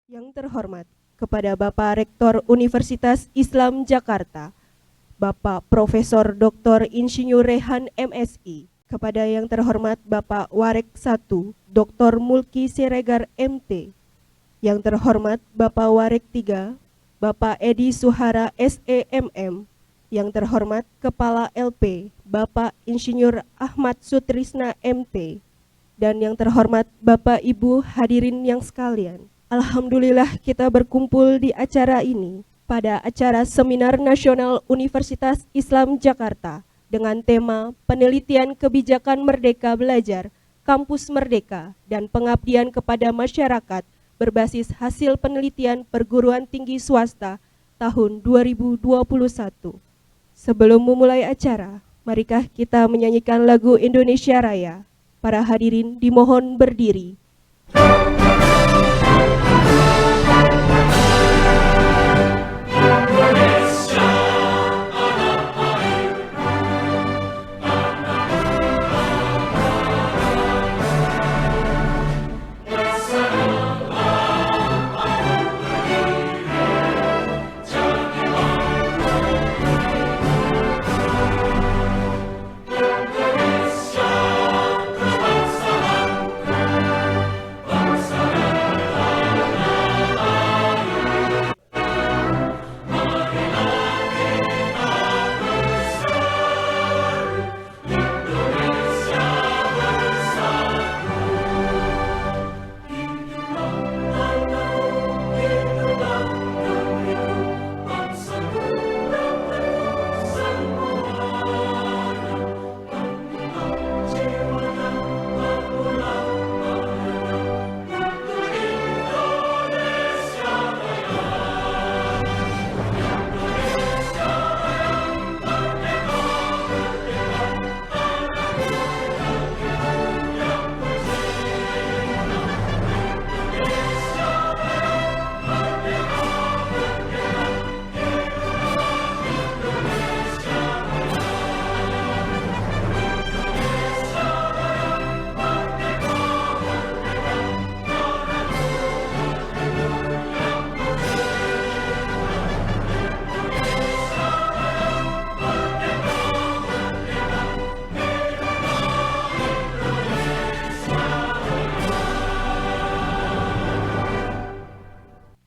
Yang terhormat kepada Bapak Rektor Universitas Islam Jakarta, Bapak Profesor Dr. Insinyur Rehan MSI, kepada yang terhormat Bapak Warek 1, Dr. Mulki Siregar MT, yang terhormat Bapak Warek 3, Bapak Edi Suhara SEMM, yang terhormat Kepala LP Bapak Insinyur Ahmad Sutrisna MT, dan yang terhormat Bapak Ibu hadirin yang sekalian. Alhamdulillah kita berkumpul di acara ini pada acara Seminar Nasional Universitas Islam Jakarta dengan tema Penelitian Kebijakan Merdeka Belajar, Kampus Merdeka, dan Pengabdian kepada Masyarakat berbasis hasil penelitian perguruan tinggi swasta tahun 2021. Sebelum memulai acara, marikah kita menyanyikan lagu Indonesia Raya. Para hadirin dimohon berdiri.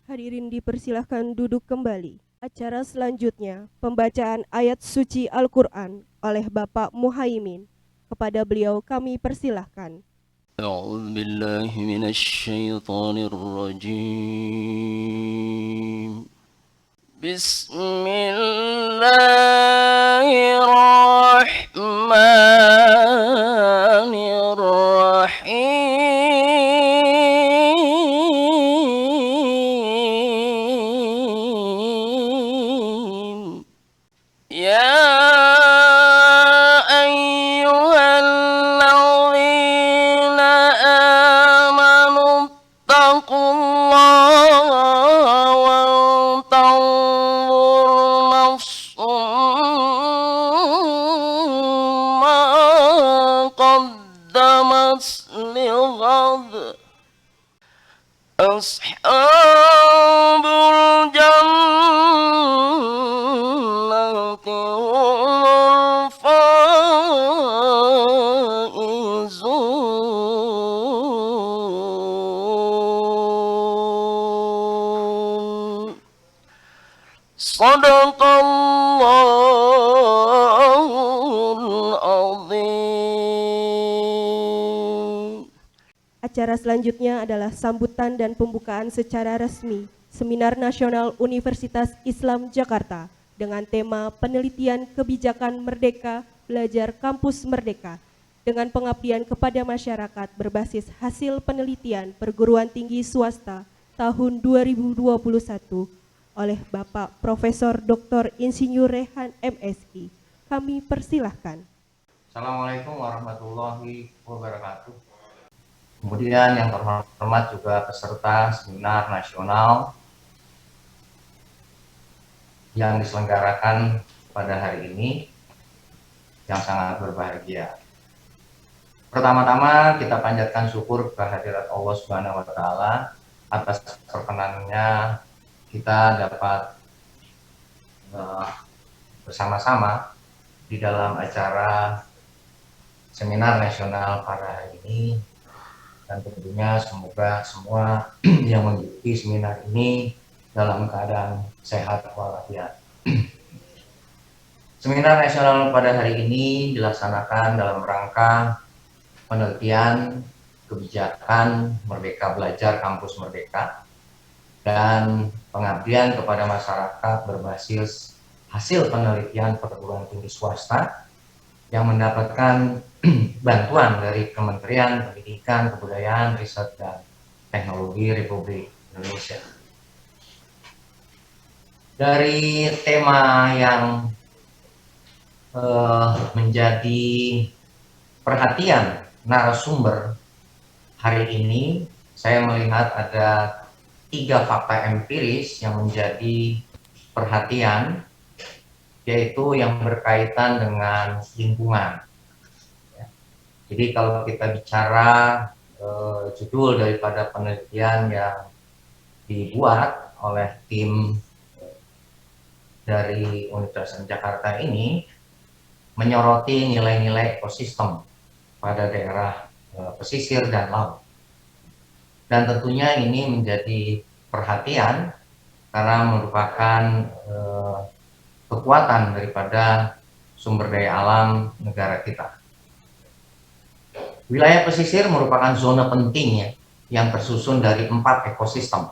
Hadirin dipersilahkan duduk kembali. Acara selanjutnya, pembacaan ayat suci Al-Quran oleh Bapak Muhaimin. Kepada beliau kami persilahkan. أعوذ بالله من الشيطان الرجيم بسم الله الرحمن الرحيم يا أيها الذين آمنوا اتقوا الله ولتنظر نفس ما قدمت لغد أصحاب الجنة هم الفائزون صدق الله العظيم. Acara selanjutnya adalah sambutan dan pembukaan secara resmi Seminar Nasional Universitas Islam Jakarta dengan tema Penelitian Kebijakan Merdeka Belajar Kampus Merdeka dengan pengabdian kepada masyarakat berbasis hasil penelitian perguruan tinggi swasta tahun 2021 oleh Bapak Profesor Dr. Insinyur Rehan MSI. Kami persilahkan. Assalamualaikum warahmatullahi wabarakatuh. Kemudian yang terhormat juga peserta seminar nasional yang diselenggarakan pada hari ini yang sangat berbahagia. Pertama-tama kita panjatkan syukur kehadirat Allah Subhanahu wa taala atas perkenannya kita dapat bersama-sama di dalam acara seminar nasional pada hari ini, dan tentunya semoga semua yang mengikuti seminar ini dalam keadaan sehat walafiat. Seminar nasional pada hari ini dilaksanakan dalam rangka penelitian kebijakan Merdeka Belajar Kampus Merdeka dan pengabdian kepada masyarakat berbasis hasil penelitian perguruan tinggi swasta yang mendapatkan bantuan dari Kementerian Pendidikan, Kebudayaan, Riset, dan Teknologi Republik Indonesia. Dari tema yang menjadi perhatian narasumber hari ini, saya melihat ada 3 fakta empiris yang menjadi perhatian, yaitu yang berkaitan dengan lingkungan. Jadi kalau kita bicara judul daripada penelitian yang dibuat oleh tim dari Universitas Jakarta ini menyoroti nilai-nilai ekosistem pada daerah pesisir dan laut. Dan tentunya ini menjadi perhatian karena merupakan kekuatan daripada sumber daya alam negara kita. Wilayah pesisir merupakan zona penting ya, yang tersusun dari 4 ekosistem.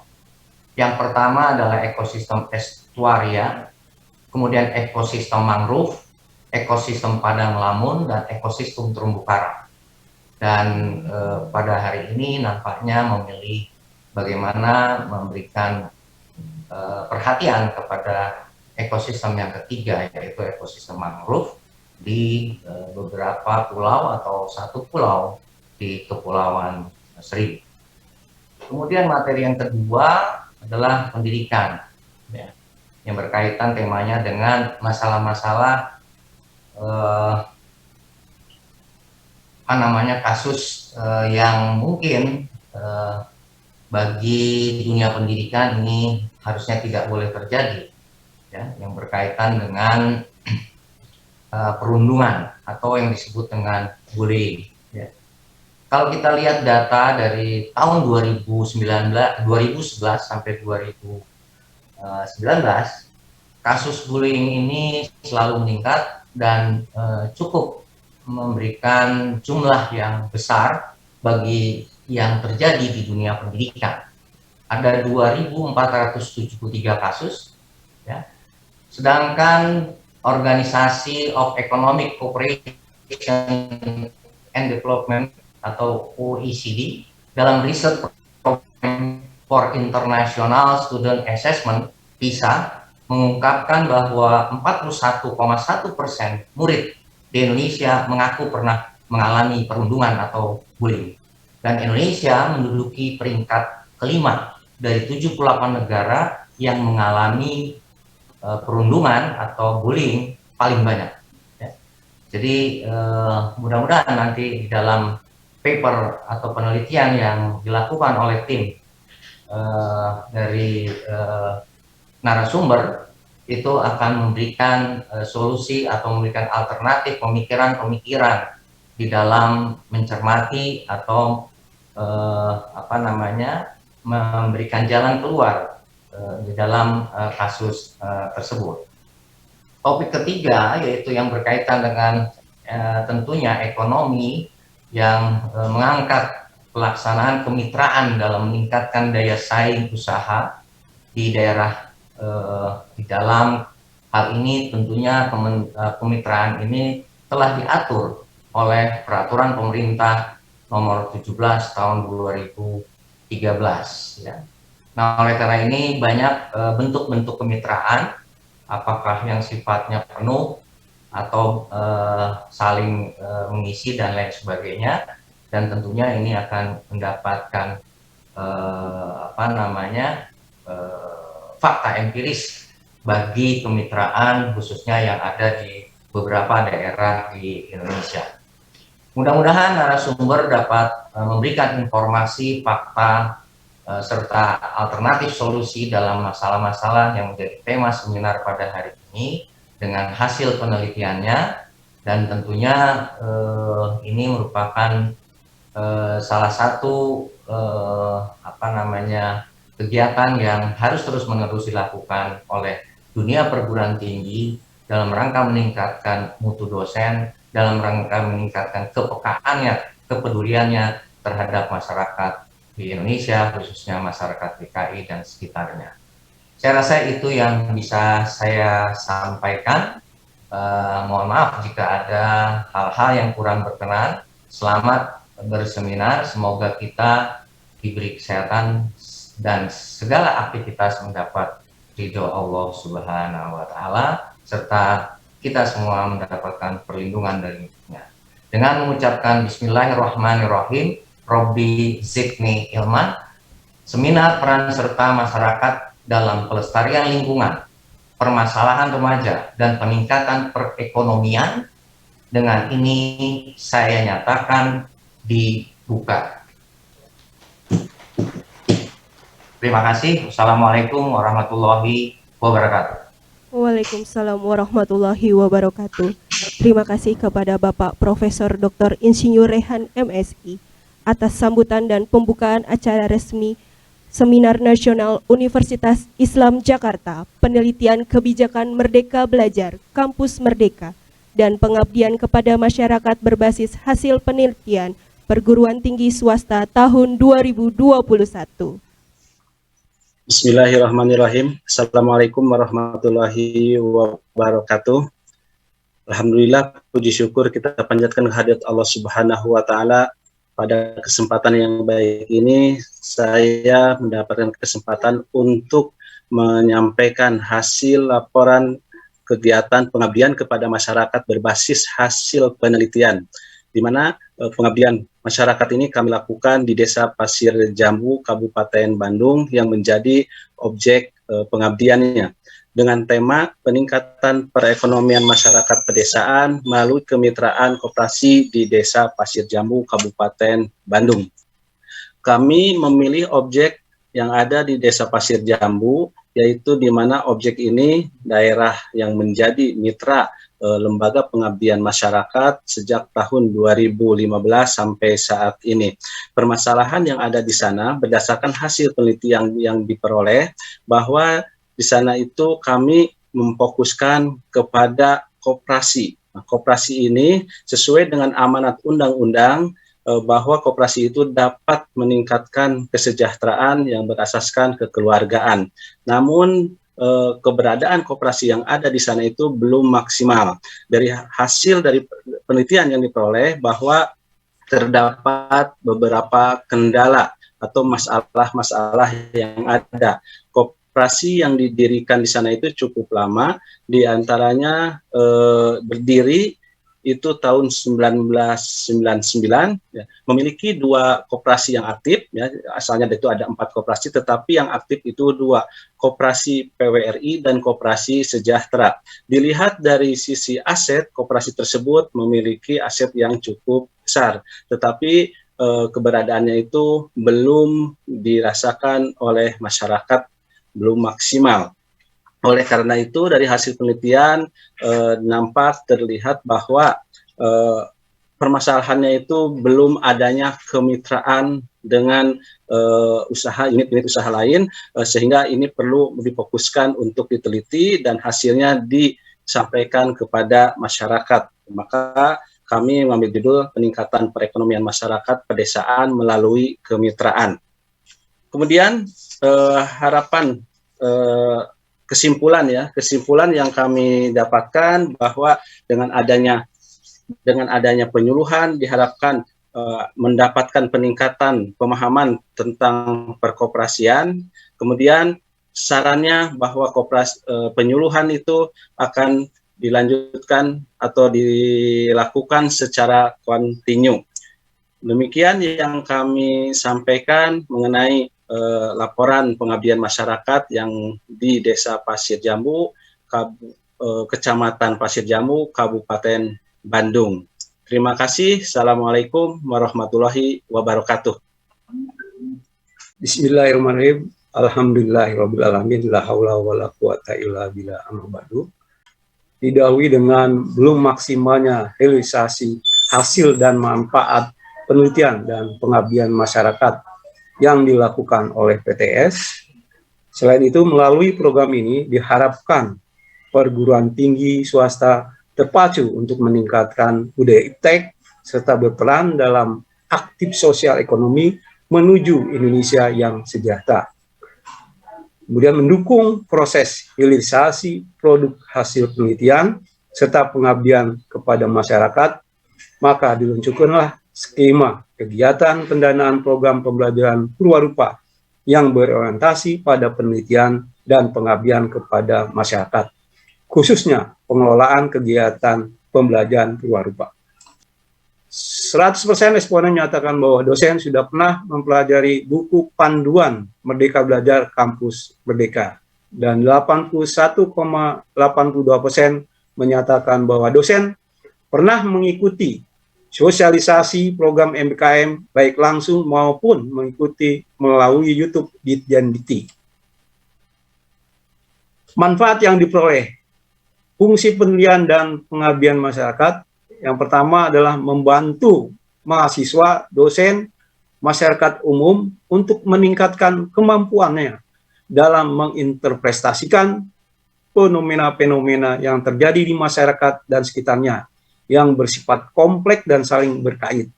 Yang pertama adalah ekosistem estuaria, kemudian ekosistem mangrove, ekosistem padang lamun, dan ekosistem terumbu karang. Dan pada hari ini nampaknya memilih bagaimana memberikan perhatian kepada ekosistem yang ketiga, yaitu ekosistem mangrove di beberapa pulau atau 1 pulau di Kepulauan Seribu. Kemudian materi yang kedua adalah pendidikan, ya, yang berkaitan temanya dengan masalah-masalah kasus yang mungkin bagi dunia pendidikan ini harusnya tidak boleh terjadi, ya, yang berkaitan dengan perundungan atau yang disebut dengan bullying. Ya. Kalau kita lihat data dari tahun 2011 sampai 2019, kasus bullying ini selalu meningkat dan cukup memberikan jumlah yang besar bagi yang terjadi di dunia pendidikan. Ada 2.473 kasus, ya. Sedangkan Organisasi of Economic Cooperation and Development atau OECD dalam riset for International Student Assessment PISA mengungkapkan bahwa 41,1% murid di Indonesia mengaku pernah mengalami perundungan atau bullying. Dan Indonesia menduduki peringkat kelima dari 78 negara yang mengalami perundungan atau bullying paling banyak. Ya. Jadi mudah-mudahan nanti di dalam paper atau penelitian yang dilakukan oleh tim dari narasumber itu akan memberikan solusi atau memberikan alternatif pemikiran-pemikiran di dalam mencermati atau memberikan jalan keluar di dalam kasus tersebut. Topik ketiga yaitu yang berkaitan dengan tentunya ekonomi yang mengangkat pelaksanaan kemitraan dalam meningkatkan daya saing usaha di daerah. Di dalam hal ini tentunya kemitraan ini telah diatur oleh peraturan pemerintah nomor 17 tahun 2013, ya. Nah, oleh karena ini banyak bentuk-bentuk kemitraan, apakah yang sifatnya penuh atau saling mengisi dan lain sebagainya, dan tentunya ini akan mendapatkan fakta empiris bagi kemitraan khususnya yang ada di beberapa daerah di Indonesia. Mudah-mudahan narasumber dapat memberikan informasi fakta serta alternatif solusi dalam masalah-masalah yang menjadi tema seminar pada hari ini dengan hasil penelitiannya, dan tentunya ini merupakan salah satu kegiatan yang harus terus-menerus dilakukan oleh dunia perguruan tinggi dalam rangka meningkatkan mutu dosen, dalam rangka meningkatkan kepekaannya, kepeduliannya terhadap masyarakat di Indonesia, khususnya masyarakat DKI dan sekitarnya. Saya rasa itu yang bisa saya sampaikan. Mohon maaf jika ada hal-hal yang kurang berkenan. Selamat berseminar, semoga kita diberi kesehatan dan segala aktivitas mendapat ridho Allah Subhanahu wa Ta'ala, serta kita semua mendapatkan perlindungan darinya. Dengan mengucapkan Bismillahirrahmanirrahim, Robbi Zidni Ilman, seminar peran serta masyarakat dalam pelestarian lingkungan, permasalahan remaja, dan peningkatan perekonomian, dengan ini saya nyatakan dibuka. Terima kasih. Wassalamualaikum warahmatullahi wabarakatuh. Waalaikumsalam warahmatullahi wabarakatuh. Terima kasih kepada Bapak Profesor Dr. Insinyur Rehan MSI atas sambutan dan pembukaan acara resmi Seminar Nasional Universitas Islam Jakarta, Penelitian Kebijakan Merdeka Belajar, Kampus Merdeka, dan Pengabdian kepada Masyarakat berbasis hasil penelitian Perguruan Tinggi Swasta tahun 2021. Bismillahirrahmanirrahim. Assalamualaikum warahmatullahi wabarakatuh. Alhamdulillah, puji syukur kita panjatkan kehadirat Allah Subhanahu wa Ta'ala. Pada kesempatan yang baik ini, saya mendapatkan kesempatan untuk menyampaikan hasil laporan kegiatan pengabdian kepada masyarakat berbasis hasil penelitian, di mana pengabdian masyarakat ini kami lakukan di Desa Pasir Jambu, Kabupaten Bandung, yang menjadi objek pengabdiannya, dengan tema peningkatan perekonomian masyarakat pedesaan melalui kemitraan koperasi di Desa Pasir Jambu, Kabupaten Bandung. Kami memilih objek yang ada di Desa Pasir Jambu, yaitu di mana objek ini daerah yang menjadi mitra lembaga pengabdian masyarakat sejak tahun 2015 sampai saat ini. Permasalahan yang ada di sana berdasarkan hasil penelitian yang diperoleh, bahwa di sana itu kami memfokuskan kepada koperasi. Nah, koperasi ini sesuai dengan amanat undang-undang bahwa koperasi itu dapat meningkatkan kesejahteraan yang berasaskan kekeluargaan. Namun keberadaan koperasi yang ada di sana itu belum maksimal. Dari hasil dari penelitian yang diperoleh bahwa terdapat beberapa kendala atau masalah-masalah yang ada. Koperasi yang didirikan di sana itu cukup lama, di antaranya berdiri itu tahun 1999, ya, memiliki 2 koperasi yang aktif, ya, asalnya itu ada 4 koperasi, tetapi yang aktif itu 2, koperasi PWRI dan koperasi Sejahtera. Dilihat dari sisi aset, koperasi tersebut memiliki aset yang cukup besar, tetapi keberadaannya itu belum dirasakan oleh masyarakat, belum maksimal. Oleh karena itu, dari hasil penelitian nampak terlihat bahwa permasalahannya itu belum adanya kemitraan dengan unit-unit usaha lain, sehingga ini perlu difokuskan untuk diteliti dan hasilnya disampaikan kepada masyarakat. Maka kami mengambil judul peningkatan perekonomian masyarakat pedesaan melalui kemitraan. Kemudian harapan kesimpulan yang kami dapatkan bahwa dengan adanya penyuluhan diharapkan mendapatkan peningkatan pemahaman tentang perkoperasian. Kemudian sarannya bahwa penyuluhan itu akan dilanjutkan atau dilakukan secara kontinu. Demikian yang kami sampaikan mengenai laporan pengabdian masyarakat yang di Desa Pasir Jambu, Kecamatan Pasir Jambu, Kabupaten Bandung. Terima kasih. Assalamualaikum warahmatullahi wabarakatuh. Bismillahirrahmanirrahim. Alhamdulillahirrahmanirrahim. La haula wa la quwata illa billah, amma ba'du. Didahului dengan belum maksimalnya realisasi hasil dan manfaat penelitian dan pengabdian masyarakat yang dilakukan oleh PTS. Selain itu, melalui program ini diharapkan perguruan tinggi swasta terpacu untuk meningkatkan budaya iptek serta berperan dalam aktif sosial ekonomi menuju Indonesia yang sejahtera. Kemudian mendukung proses hilirisasi produk hasil penelitian serta pengabdian kepada masyarakat, maka diluncurkanlah skema kegiatan pendanaan program pembelajaran purwarupa yang berorientasi pada penelitian dan pengabdian kepada masyarakat, khususnya pengelolaan kegiatan pembelajaran purwarupa. 100% responden menyatakan bahwa dosen sudah pernah mempelajari buku panduan Merdeka Belajar Kampus Merdeka, dan 81,82% menyatakan bahwa dosen pernah mengikuti sosialisasi program MBKM baik langsung maupun mengikuti melalui YouTube Ditjen Dikti. Manfaat yang diperoleh, fungsi penelitian dan pengabdian masyarakat. Yang pertama adalah membantu mahasiswa, dosen, masyarakat umum untuk meningkatkan kemampuannya dalam menginterpretasikan fenomena-fenomena yang terjadi di masyarakat dan sekitarnya yang bersifat kompleks dan saling berkait.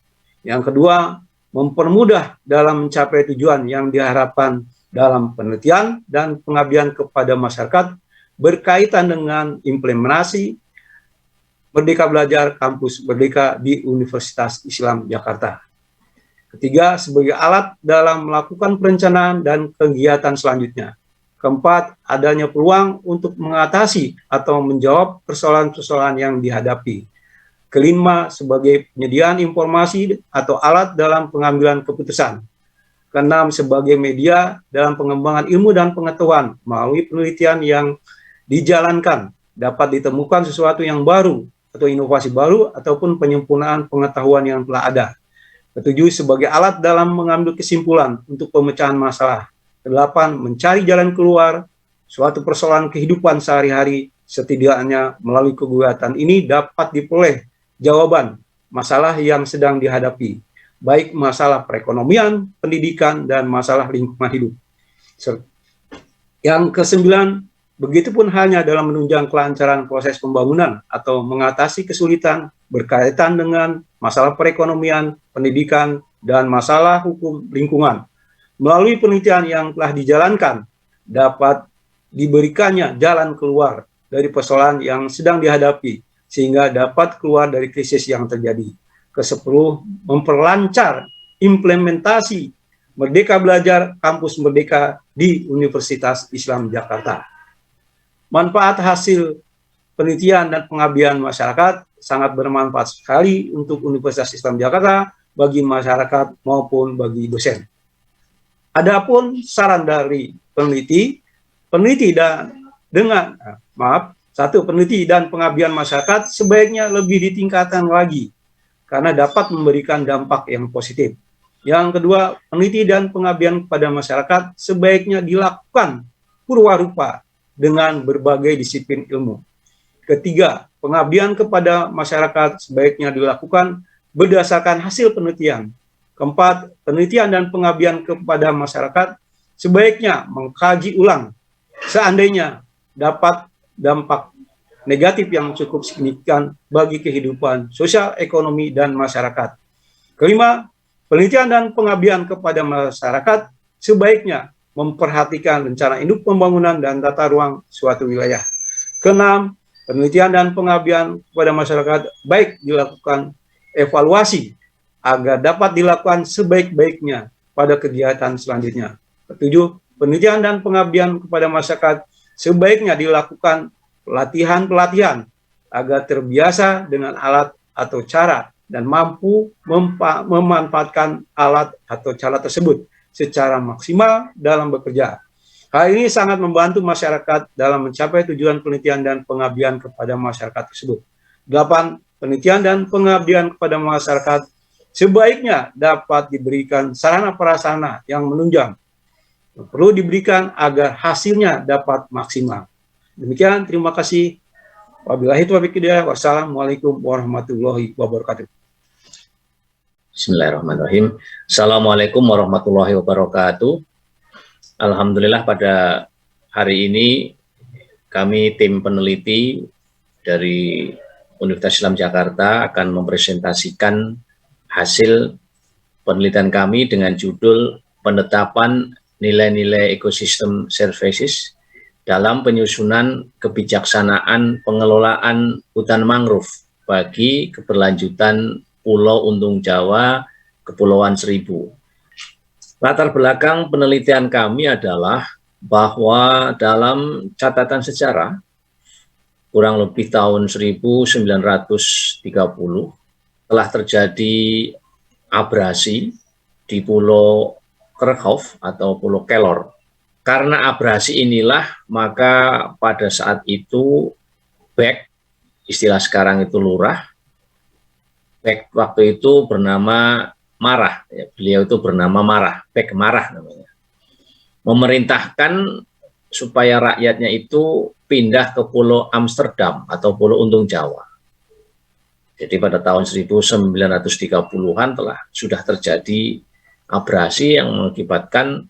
Yang kedua, mempermudah dalam mencapai tujuan yang diharapkan dalam penelitian dan pengabdian kepada masyarakat berkaitan dengan implementasi Merdeka Belajar Kampus Merdeka di Universitas Islam Jakarta. Ketiga, sebagai alat dalam melakukan perencanaan dan kegiatan selanjutnya. Keempat, adanya peluang untuk mengatasi atau menjawab persoalan-persoalan yang dihadapi. Kelima, sebagai penyediaan informasi atau alat dalam pengambilan keputusan. Keenam, sebagai media dalam pengembangan ilmu dan pengetahuan melalui penelitian yang dijalankan dapat ditemukan sesuatu yang baru atau inovasi baru ataupun penyempurnaan pengetahuan yang telah ada. Ketujuh, sebagai alat dalam mengambil kesimpulan untuk pemecahan masalah. Kedelapan, mencari jalan keluar suatu persoalan kehidupan sehari-hari, setidaknya melalui kegiatan ini dapat diperoleh jawaban masalah yang sedang dihadapi, baik masalah perekonomian, pendidikan, dan masalah lingkungan hidup. Yang kesembilan, begitupun halnya dalam menunjang kelancaran proses pembangunan atau mengatasi kesulitan berkaitan dengan masalah perekonomian, pendidikan, dan masalah hukum lingkungan. Melalui penelitian yang telah dijalankan, dapat diberikannya jalan keluar dari persoalan yang sedang dihadapi, sehingga dapat keluar dari krisis yang terjadi. Kesepuluh, memperlancar implementasi Merdeka Belajar Kampus Merdeka di Universitas Islam Jakarta. Manfaat hasil penelitian dan pengabdian masyarakat sangat bermanfaat sekali untuk Universitas Islam Jakarta, bagi masyarakat maupun bagi dosen. Adapun saran dari peneliti dan pengabdian masyarakat sebaiknya lebih ditingkatkan lagi karena dapat memberikan dampak yang positif. Yang kedua, peneliti dan pengabdian kepada masyarakat sebaiknya dilakukan purwarupa dengan berbagai disiplin ilmu. Ketiga, pengabdian kepada masyarakat sebaiknya dilakukan berdasarkan hasil penelitian. Keempat, penelitian dan pengabdian kepada masyarakat sebaiknya mengkaji ulang seandainya dapat dampak negatif yang cukup signifikan bagi kehidupan sosial, ekonomi, dan masyarakat. Kelima, penelitian dan pengabdian kepada masyarakat sebaiknya memperhatikan rencana induk pembangunan dan tata ruang suatu wilayah. Keenam, penelitian dan pengabdian kepada masyarakat baik dilakukan evaluasi agar dapat dilakukan sebaik-baiknya pada kegiatan selanjutnya. Ketujuh, penelitian dan pengabdian kepada masyarakat sebaiknya dilakukan pelatihan-pelatihan agar terbiasa dengan alat atau cara dan mampu memanfaatkan alat atau cara tersebut secara maksimal dalam bekerja. Hal ini sangat membantu masyarakat dalam mencapai tujuan penelitian dan pengabdian kepada masyarakat tersebut. 8. Penelitian dan pengabdian kepada masyarakat sebaiknya dapat diberikan sarana prasarana yang menunjang perlu diberikan agar hasilnya dapat maksimal. Demikian, terima kasih. Wabillahi taufiq hidayah. Wassalamualaikum warahmatullahi wabarakatuh. Bismillahirrahmanirrahim. Assalamualaikum warahmatullahi wabarakatuh. Alhamdulillah pada hari ini kami tim peneliti dari Universitas Islam Jakarta akan mempresentasikan hasil penelitian kami dengan judul penetapan nilai-nilai ekosistem services dalam penyusunan kebijaksanaan pengelolaan hutan mangrove bagi keberlanjutan Pulau Untung Jawa, Kepulauan Seribu. Latar belakang penelitian kami adalah bahwa dalam catatan sejarah, kurang lebih tahun 1930, telah terjadi abrasi di Pulau Kerkhoff atau Pulau Kelor. Karena abrasi inilah, maka pada saat itu Beck, istilah sekarang itu lurah, Beck waktu itu bernama Marah, ya, beliau itu bernama Marah, Beck Marah namanya, memerintahkan supaya rakyatnya itu pindah ke Pulau Amsterdam atau Pulau Untung Jawa. Jadi pada tahun 1930-an sudah terjadi abrasi yang mengakibatkan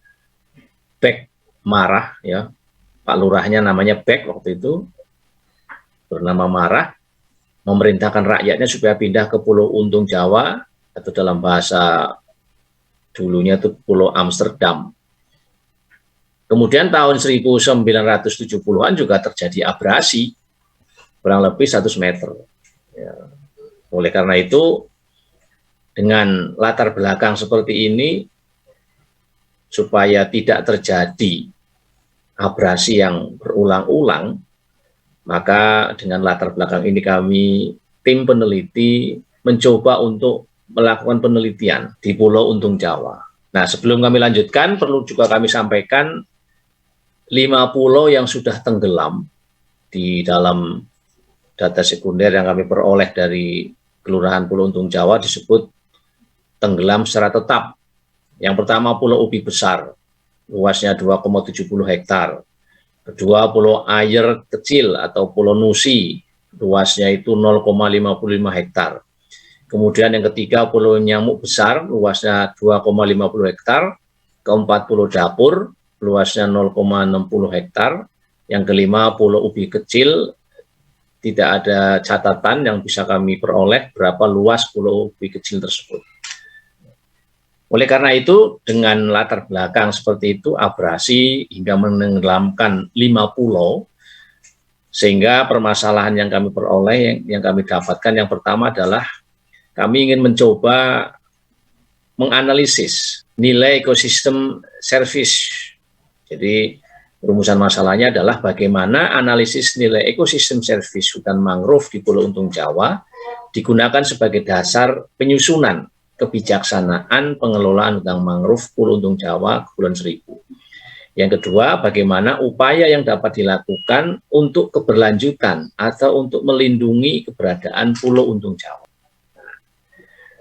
Beck Marah, ya, Pak Lurahnya namanya Beck waktu itu, bernama Marah, memerintahkan rakyatnya supaya pindah ke Pulau Untung Jawa, atau dalam bahasa dulunya itu Pulau Amsterdam. Kemudian tahun 1970-an juga terjadi abrasi, kurang lebih 100 meter. Ya. Oleh karena itu, dengan latar belakang seperti ini, supaya tidak terjadi abrasi yang berulang-ulang, maka dengan latar belakang ini kami, tim peneliti, mencoba untuk melakukan penelitian di Pulau Untung Jawa. Nah, sebelum kami lanjutkan, perlu juga kami sampaikan 5 pulau yang sudah tenggelam di dalam data sekunder yang kami peroleh dari Kelurahan Pulau Untung Jawa disebut tenggelam secara tetap. Yang pertama Pulau Ubi Besar, luasnya 2,70 hektar. Kedua Pulau Ayer Kecil atau Pulau Nusi, luasnya itu 0,55 hektar. Kemudian yang ketiga Pulau Nyamuk Besar, luasnya 2,50 hektar. Keempat Pulau Dapur, luasnya 0,60 hektar. Yang kelima Pulau Ubi Kecil, tidak ada catatan yang bisa kami peroleh berapa luas Pulau Ubi Kecil tersebut. Oleh karena itu, dengan latar belakang seperti itu, abrasi hingga menenggelamkan 5 pulau, sehingga permasalahan yang kami peroleh, yang kami dapatkan, yang pertama adalah kami ingin mencoba menganalisis nilai ekosistem service. Jadi rumusan masalahnya adalah bagaimana analisis nilai ekosistem service hutan mangrove di Pulau Untung Jawa digunakan sebagai dasar penyusunan kebijaksanaan pengelolaan hutan mangrove Pulau Untung Jawa, Kepulauan Seribu. Yang kedua, bagaimana upaya yang dapat dilakukan untuk keberlanjutan atau untuk melindungi keberadaan Pulau Untung Jawa.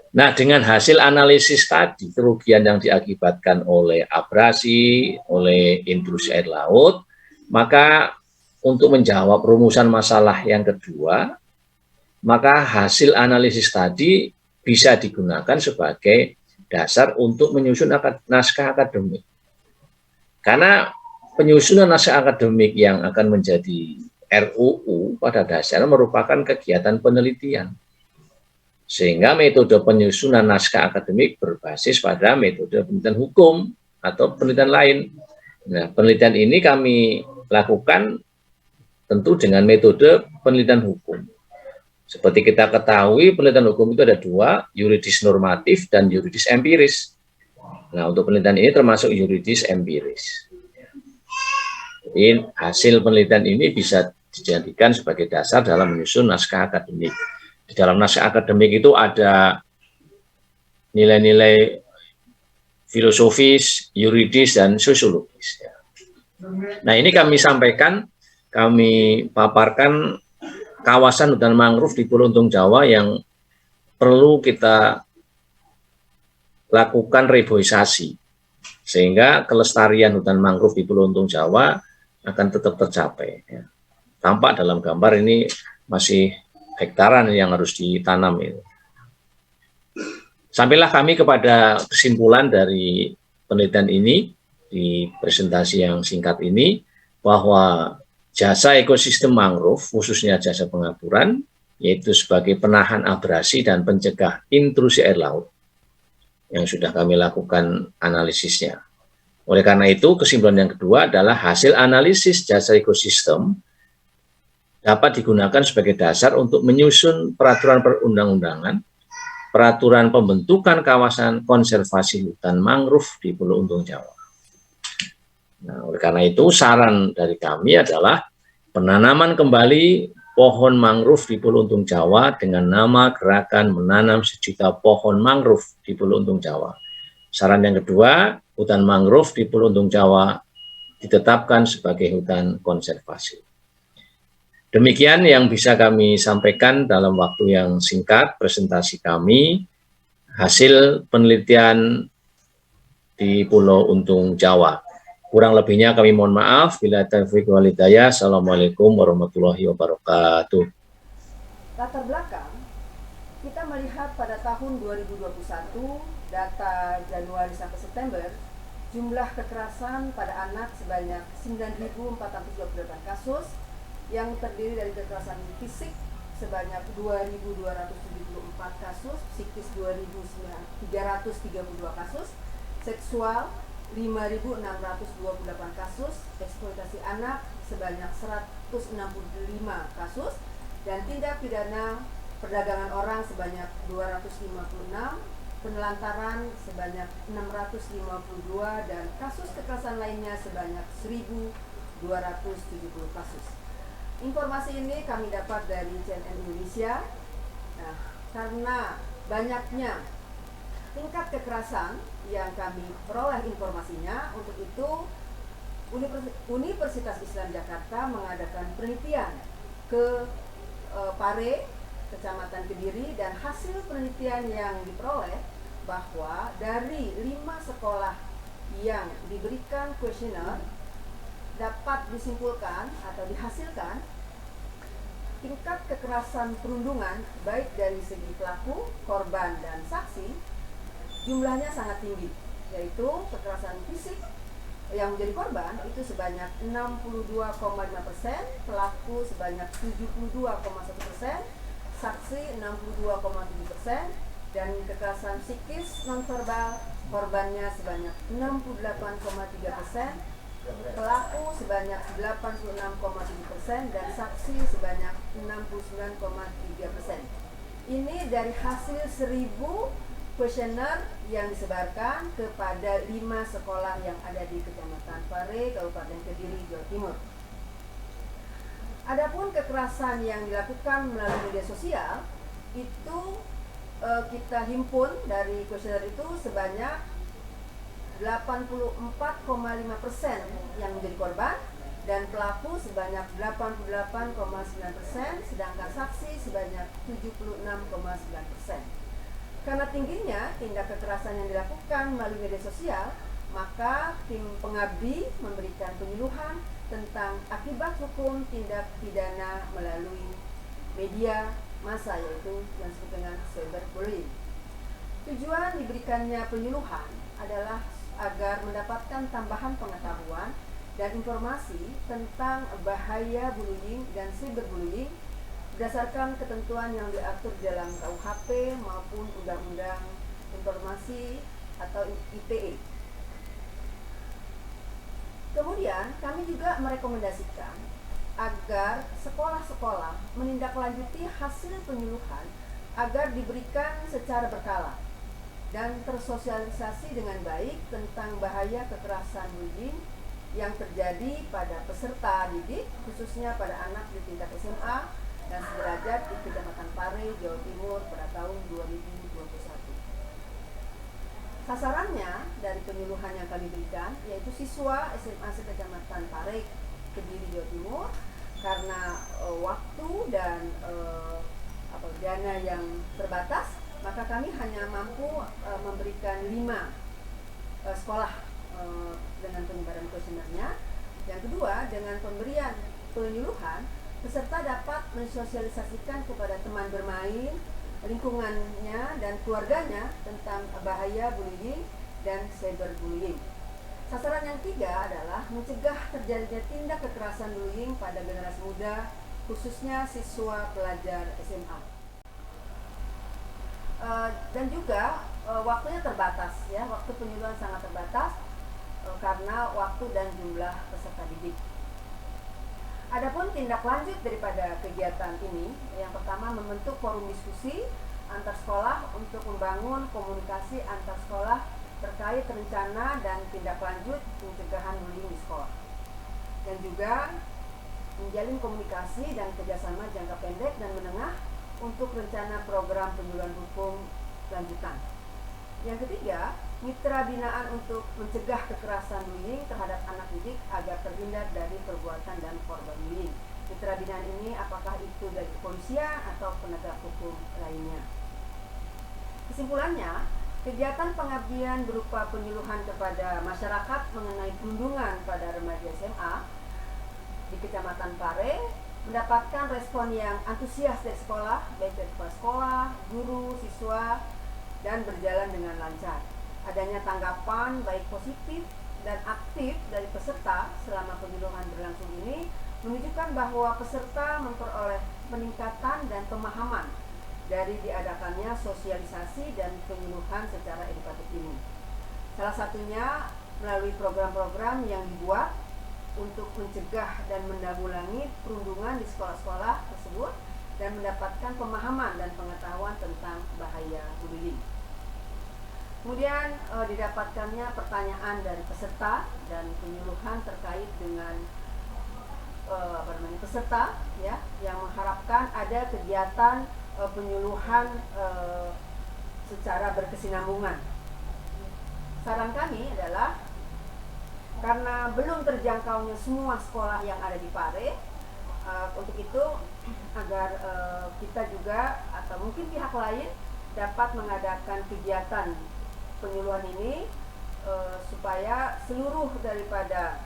Nah, dengan hasil analisis tadi, kerugian yang diakibatkan oleh abrasi, oleh intrusi air laut, maka untuk menjawab rumusan masalah yang kedua, maka hasil analisis tadi bisa digunakan sebagai dasar untuk menyusun naskah akademik. Karena penyusunan naskah akademik yang akan menjadi RUU pada dasarnya merupakan kegiatan penelitian. Sehingga metode penyusunan naskah akademik berbasis pada metode penelitian hukum atau penelitian lain. Nah, penelitian ini kami lakukan tentu dengan metode penelitian hukum. Seperti kita ketahui, penelitian hukum itu ada 2, yuridis normatif dan yuridis empiris. Nah, untuk penelitian ini termasuk yuridis empiris. Jadi, hasil penelitian ini bisa dijadikan sebagai dasar dalam menyusun naskah akademik. Di dalam naskah akademik itu ada nilai-nilai filosofis, yuridis, dan sosiologis. Nah, ini kami sampaikan, kami paparkan kawasan hutan mangrove di Pulau Untung Jawa yang perlu kita lakukan reboisasi. sehingga kelestarian hutan mangrove di Pulau Untung Jawa akan tetap tercapai. Ya. Tampak dalam gambar ini masih hektaran yang harus ditanam itu. Sampailah kami kepada kesimpulan dari penelitian ini di presentasi yang singkat ini, bahwa jasa ekosistem mangrove, khususnya jasa pengaburan, yaitu sebagai penahan abrasi dan pencegah intrusi air laut, yang sudah kami lakukan analisisnya. Oleh karena itu, kesimpulan yang kedua adalah hasil analisis jasa ekosistem dapat digunakan sebagai dasar untuk menyusun peraturan perundang-undangan, peraturan pembentukan kawasan konservasi hutan mangrove di Pulau Untung Jawa. Nah, oleh karena itu, saran dari kami adalah penanaman kembali pohon mangrove di Pulau Untung Jawa dengan nama Gerakan Menanam Sejuta Pohon Mangrove di Pulau Untung Jawa. Saran yang kedua, hutan mangrove di Pulau Untung Jawa ditetapkan sebagai hutan konservasi. Demikian yang bisa kami sampaikan dalam waktu yang singkat presentasi kami, hasil penelitian di Pulau Untung Jawa. Kurang lebihnya kami mohon maaf. Bila taufiq wal hidayah. Assalamualaikum warahmatullahi wabarakatuh. Latar belakang, kita melihat pada tahun 2021, data Januari sampai September, jumlah kekerasan pada anak sebanyak 9.428 kasus, yang terdiri dari kekerasan fisik sebanyak 2.274 kasus, psikis 2.332 kasus, seksual 5.628 kasus, eksploitasi anak sebanyak 165 kasus, dan tindak pidana perdagangan orang sebanyak 256, penelantaran sebanyak 652, dan kasus kekerasan lainnya sebanyak 1.270 kasus. Informasi ini kami dapat dari CNN Indonesia. Nah, karena banyaknya tingkat kekerasan yang kami peroleh informasinya, untuk itu Universitas Islam Jakarta mengadakan penelitian ke Pare, Kecamatan Kediri, dan hasil penelitian yang diperoleh bahwa dari 5 sekolah yang diberikan kuesioner dapat disimpulkan atau dihasilkan tingkat kekerasan perundungan baik dari segi pelaku, korban, dan saksi jumlahnya sangat tinggi, yaitu kekerasan fisik yang menjadi korban itu sebanyak 62,5%, pelaku sebanyak 72,1%, saksi 62,7%, dan kekerasan psikis nonverbal korbannya sebanyak 68,3%, pelaku sebanyak 86,7%, dan saksi sebanyak 69,3%. Ini dari hasil 1.000 kuesioner yang disebarkan kepada 5 sekolah yang ada di Kecamatan Pare, Kabupaten Kediri, Jawa Timur. Adapun kekerasan yang dilakukan melalui media sosial itu kita himpun dari kuesioner itu sebanyak 84,5% yang menjadi korban, dan pelaku sebanyak 88,9%, sedangkan saksi sebanyak 76,9%. Karena tingginya tindak kekerasan yang dilakukan melalui media sosial, maka tim pengabdi memberikan penyuluhan tentang akibat hukum tindak pidana melalui media massa, yaitu yang disebut dengan cyberbullying. Tujuan diberikannya penyuluhan adalah agar mendapatkan tambahan pengetahuan dan informasi tentang bahaya bullying dan cyberbullying berdasarkan ketentuan yang diatur dalam KUHP maupun Undang-Undang Informasi atau ITE. Kemudian kami juga merekomendasikan agar sekolah-sekolah menindaklanjuti hasil penyuluhan agar diberikan secara berkala dan tersosialisasi dengan baik tentang bahaya kekerasan bullying yang terjadi pada peserta didik, khususnya pada anak di tingkat SMA dan sederajat di Kecamatan Pare, Jawa Timur pada tahun 2021. Sasarannya dari penyuluhan yang kami berikan yaitu siswa SMA Kecamatan Pare, Kediri, Jawa Timur, karena waktu dan dana yang terbatas, maka kami hanya mampu memberikan 5 sekolah dengan penyebaran kuesionernya. Yang kedua, dengan pemberian penyuluhan, peserta dapat mensosialisasikan kepada teman bermain, lingkungannya, dan keluarganya tentang bahaya bullying dan cyberbullying. Sasaran yang ketiga adalah mencegah terjadinya tindak kekerasan bullying pada generasi muda, khususnya siswa pelajar SMA. Dan juga waktunya terbatas, ya, waktu penyuluhan sangat terbatas karena waktu dan jumlah peserta didik. Adapun tindak lanjut daripada kegiatan ini, yang pertama membentuk forum diskusi antar sekolah untuk membangun komunikasi antar sekolah terkait rencana dan tindak lanjut pencegahan bullying di sekolah. Dan juga menjalin komunikasi dan kerjasama jangka pendek dan menengah untuk rencana program penyuluhan hukum lanjutan. Yang ketiga, mitra binaan untuk mencegah kekerasan bullying terhadap anak didik agar terhindar dari perbuatan dan korban bullying. Mitra binaan ini apakah itu dari kepolisian atau penegak hukum lainnya. Kesimpulannya, kegiatan pengabdian berupa penyuluhan kepada masyarakat mengenai perlindungan pada remaja SMA di Kecamatan Pare mendapatkan respon yang antusias dari sekolah, baik dari kepala sekolah, guru, siswa, dan berjalan dengan lancar. Adanya tanggapan baik positif dan aktif dari peserta selama penyuluhan berlangsung ini menunjukkan bahwa peserta memperoleh peningkatan dan pemahaman dari diadakannya sosialisasi dan penyuluhan secara edukatif ini. Salah satunya melalui program-program yang dibuat untuk mencegah dan menanggulangi perundungan di sekolah-sekolah tersebut dan mendapatkan pemahaman dan pengetahuan tentang bahaya bullying. Kemudian didapatkannya pertanyaan dari peserta dan penyuluhan terkait dengan peserta, ya, yang mengharapkan ada kegiatan penyuluhan secara berkesinambungan. Saran kami adalah karena belum terjangkaunya semua sekolah yang ada di Pare, untuk itu agar kita juga atau mungkin pihak lain dapat mengadakan kegiatan penyuluhan ini supaya seluruh daripada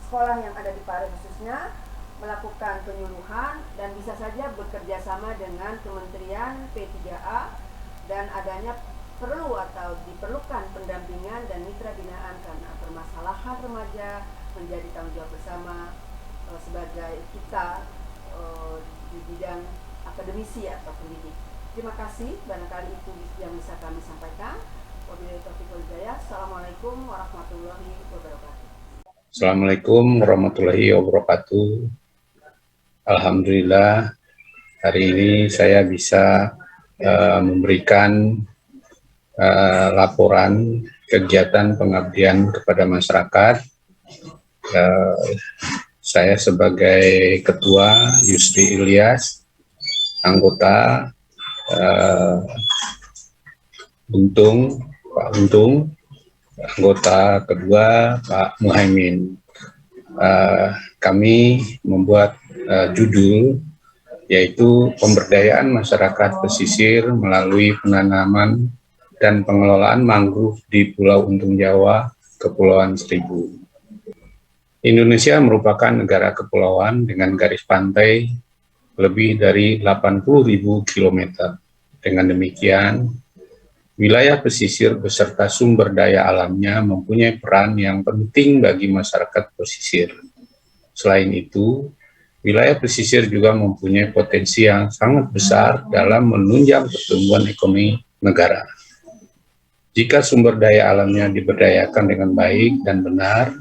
sekolah yang ada di Pare khususnya melakukan penyuluhan dan bisa saja bekerja sama dengan Kementerian P3A dan adanya perlu atau diperlukan pendampingan dan mitra binaan karena permasalahan remaja menjadi tanggung jawab bersama sebagai kita di bidang akademisi atau pendidik. Terima kasih, barangkali itu yang bisa kami sampaikan. Wabillahi taufiq wal hidayah. Assalamualaikum warahmatullahi wabarakatuh. Assalamualaikum warahmatullahi wabarakatuh. Alhamdulillah, hari ini saya bisa memberikan laporan kegiatan pengabdian kepada masyarakat. Saya sebagai Ketua Yusri Ilyas, anggota Pak Untung, anggota kedua Pak Muhaimin. Kami membuat judul yaitu pemberdayaan masyarakat pesisir melalui penanaman dan pengelolaan mangrove di Pulau Untung Jawa, Kepulauan Seribu. Indonesia merupakan negara kepulauan dengan garis pantai lebih dari 80.000 km. Dengan demikian, wilayah pesisir beserta sumber daya alamnya mempunyai peran yang penting bagi masyarakat pesisir. Selain itu, wilayah pesisir juga mempunyai potensi yang sangat besar dalam menunjang pertumbuhan ekonomi negara. Jika sumber daya alamnya diberdayakan dengan baik dan benar,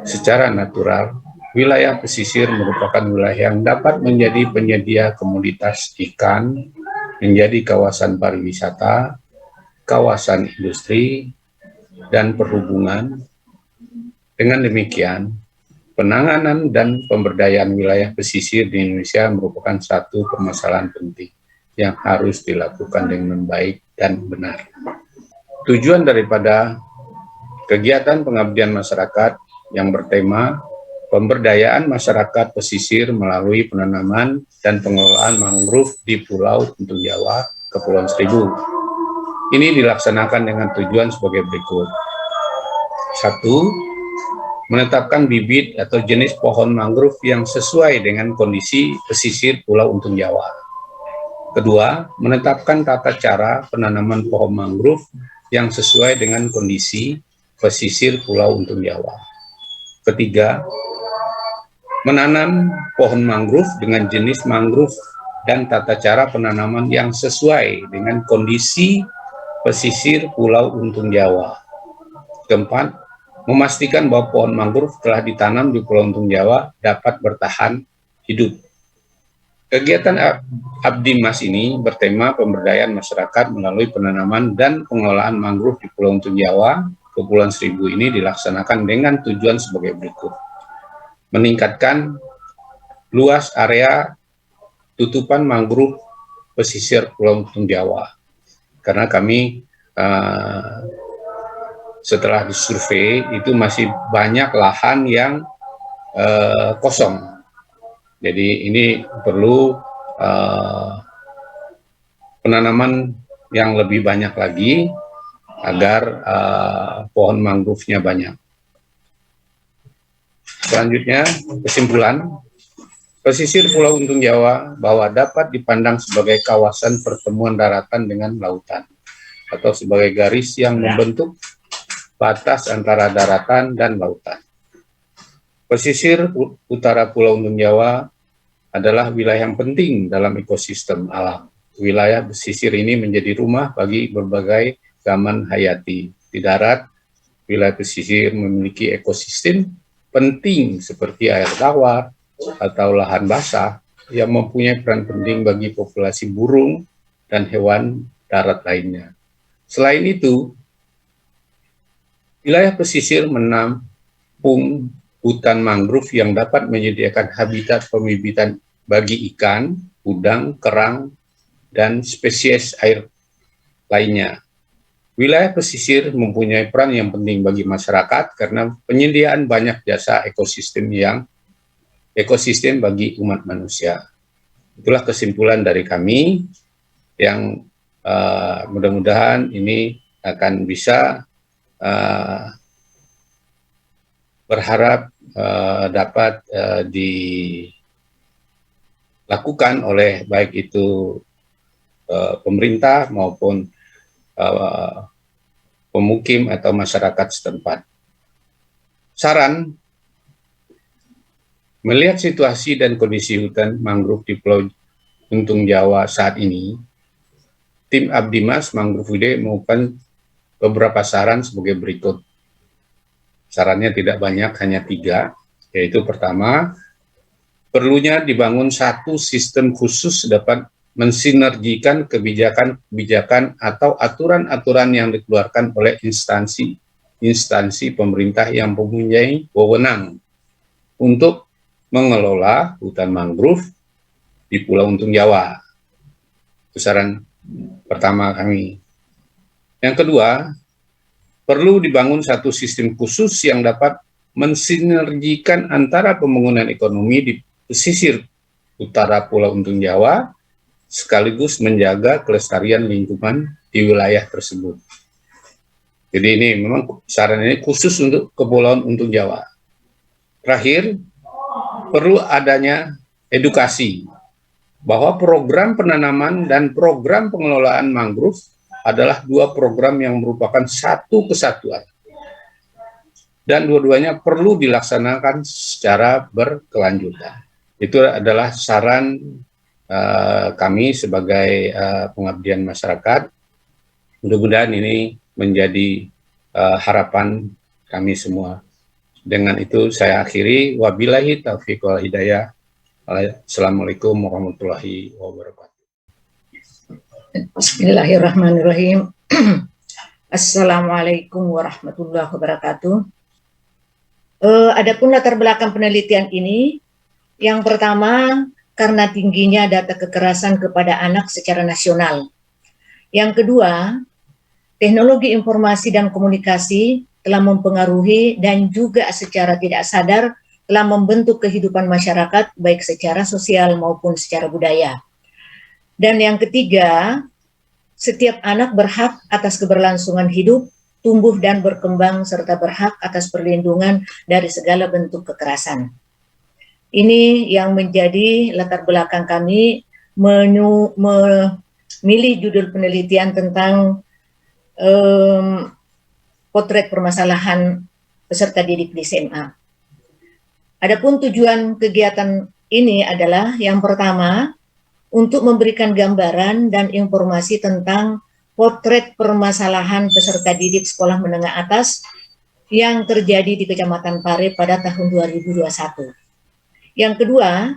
secara natural, wilayah pesisir merupakan wilayah yang dapat menjadi penyedia komoditas ikan, menjadi kawasan pariwisata, kawasan industri, dan perhubungan. Dengan demikian, penanganan dan pemberdayaan wilayah pesisir di Indonesia merupakan satu permasalahan penting yang harus dilakukan dengan baik dan benar. Tujuan daripada kegiatan pengabdian masyarakat yang bertema pemberdayaan masyarakat pesisir melalui penanaman dan pengelolaan mangrove di Pulau Untung Jawa, Kepulauan Seribu. Ini dilaksanakan dengan tujuan sebagai berikut. Satu, menetapkan bibit atau jenis pohon mangrove yang sesuai dengan kondisi pesisir Pulau Untung Jawa. Kedua, menetapkan tata cara penanaman pohon mangrove yang sesuai dengan kondisi pesisir Pulau Untung Jawa. Ketiga, menanam pohon mangrove dengan jenis mangrove dan tata cara penanaman yang sesuai dengan kondisi pesisir Pulau Untung Jawa. Keempat, memastikan bahwa pohon mangrove telah ditanam di Pulau Untung Jawa dapat bertahan hidup. Kegiatan Abdi Mas ini bertema pemberdayaan masyarakat melalui penanaman dan pengelolaan mangrove di Pulau Untung Jawa, Kepulauan Seribu ini dilaksanakan dengan tujuan sebagai berikut. Meningkatkan luas area tutupan mangrove pesisir Pulau Untung Jawa. Karena kami setelah disurvei itu masih banyak lahan yang kosong. Jadi ini perlu penanaman yang lebih banyak lagi agar pohon mangrove-nya banyak. Selanjutnya, kesimpulan, pesisir Pulau Untung Jawa bahwa dapat dipandang sebagai kawasan pertemuan daratan dengan lautan atau sebagai garis yang membentuk batas antara daratan dan lautan. Pesisir utara Pulau Untung Jawa adalah wilayah yang penting dalam ekosistem alam. Wilayah pesisir ini menjadi rumah bagi berbagai gaman hayati. Di darat, wilayah pesisir memiliki ekosistem penting seperti air tawar atau lahan basah yang mempunyai peran penting bagi populasi burung dan hewan darat lainnya. Selain itu, wilayah pesisir menampung hutan mangrove yang dapat menyediakan habitat pembibitan bagi ikan, udang, kerang, dan spesies air lainnya. Wilayah pesisir mempunyai peran yang penting bagi masyarakat karena penyediaan banyak jasa ekosistem bagi umat manusia. Itulah kesimpulan dari kami yang mudah-mudahan ini akan bisa berharap dapat dilakukan oleh baik itu pemerintah maupun pemukim atau masyarakat setempat. Saran, melihat situasi dan kondisi hutan mangrove di Pulau Untung Jawa saat ini, tim Abdi Mas Mangrove UD mengumpulkan beberapa saran sebagai berikut. Sarannya tidak banyak, hanya 3, yaitu pertama, perlunya dibangun satu sistem khusus dapat mensinergikan kebijakan-kebijakan atau aturan-aturan yang dikeluarkan oleh instansi pemerintah yang mempunyai wewenang untuk mengelola hutan mangrove di Pulau Untung Jawa. Itu saran pertama kami. Yang kedua, perlu dibangun satu sistem khusus yang dapat mensinergikan antara pembangunan ekonomi di pesisir utara Pulau Untung Jawa sekaligus menjaga kelestarian lingkungan di wilayah tersebut. Jadi ini memang saran ini khusus untuk Kepulauan Untung Jawa. Terakhir, perlu adanya edukasi bahwa program penanaman dan program pengelolaan mangrove adalah 2 program yang merupakan satu kesatuan. Dan dua-duanya perlu dilaksanakan secara berkelanjutan. Itu adalah saran kami sebagai pengabdian masyarakat. Mudah-mudahan ini menjadi harapan kami semua. Dengan itu saya akhiri. Wabillahi taufiq wal hidayah. Assalamualaikum warahmatullahi wabarakatuh. Bismillahirrahmanirrahim. Assalamualaikum warahmatullahi wabarakatuh. Adapun latar belakang penelitian ini, yang pertama karena tingginya data kekerasan kepada anak secara nasional. Yang kedua, teknologi informasi dan komunikasi telah mempengaruhi dan juga secara tidak sadar telah membentuk kehidupan masyarakat baik secara sosial maupun secara budaya. Dan yang ketiga, setiap anak berhak atas keberlangsungan hidup, tumbuh dan berkembang serta berhak atas perlindungan dari segala bentuk kekerasan. Ini yang menjadi latar belakang kami memilih judul penelitian tentang potret permasalahan peserta didik di SMA. Adapun tujuan kegiatan ini adalah yang pertama, untuk memberikan gambaran dan informasi tentang potret permasalahan peserta didik sekolah menengah atas yang terjadi di Kecamatan Pare pada tahun 2021. Yang kedua,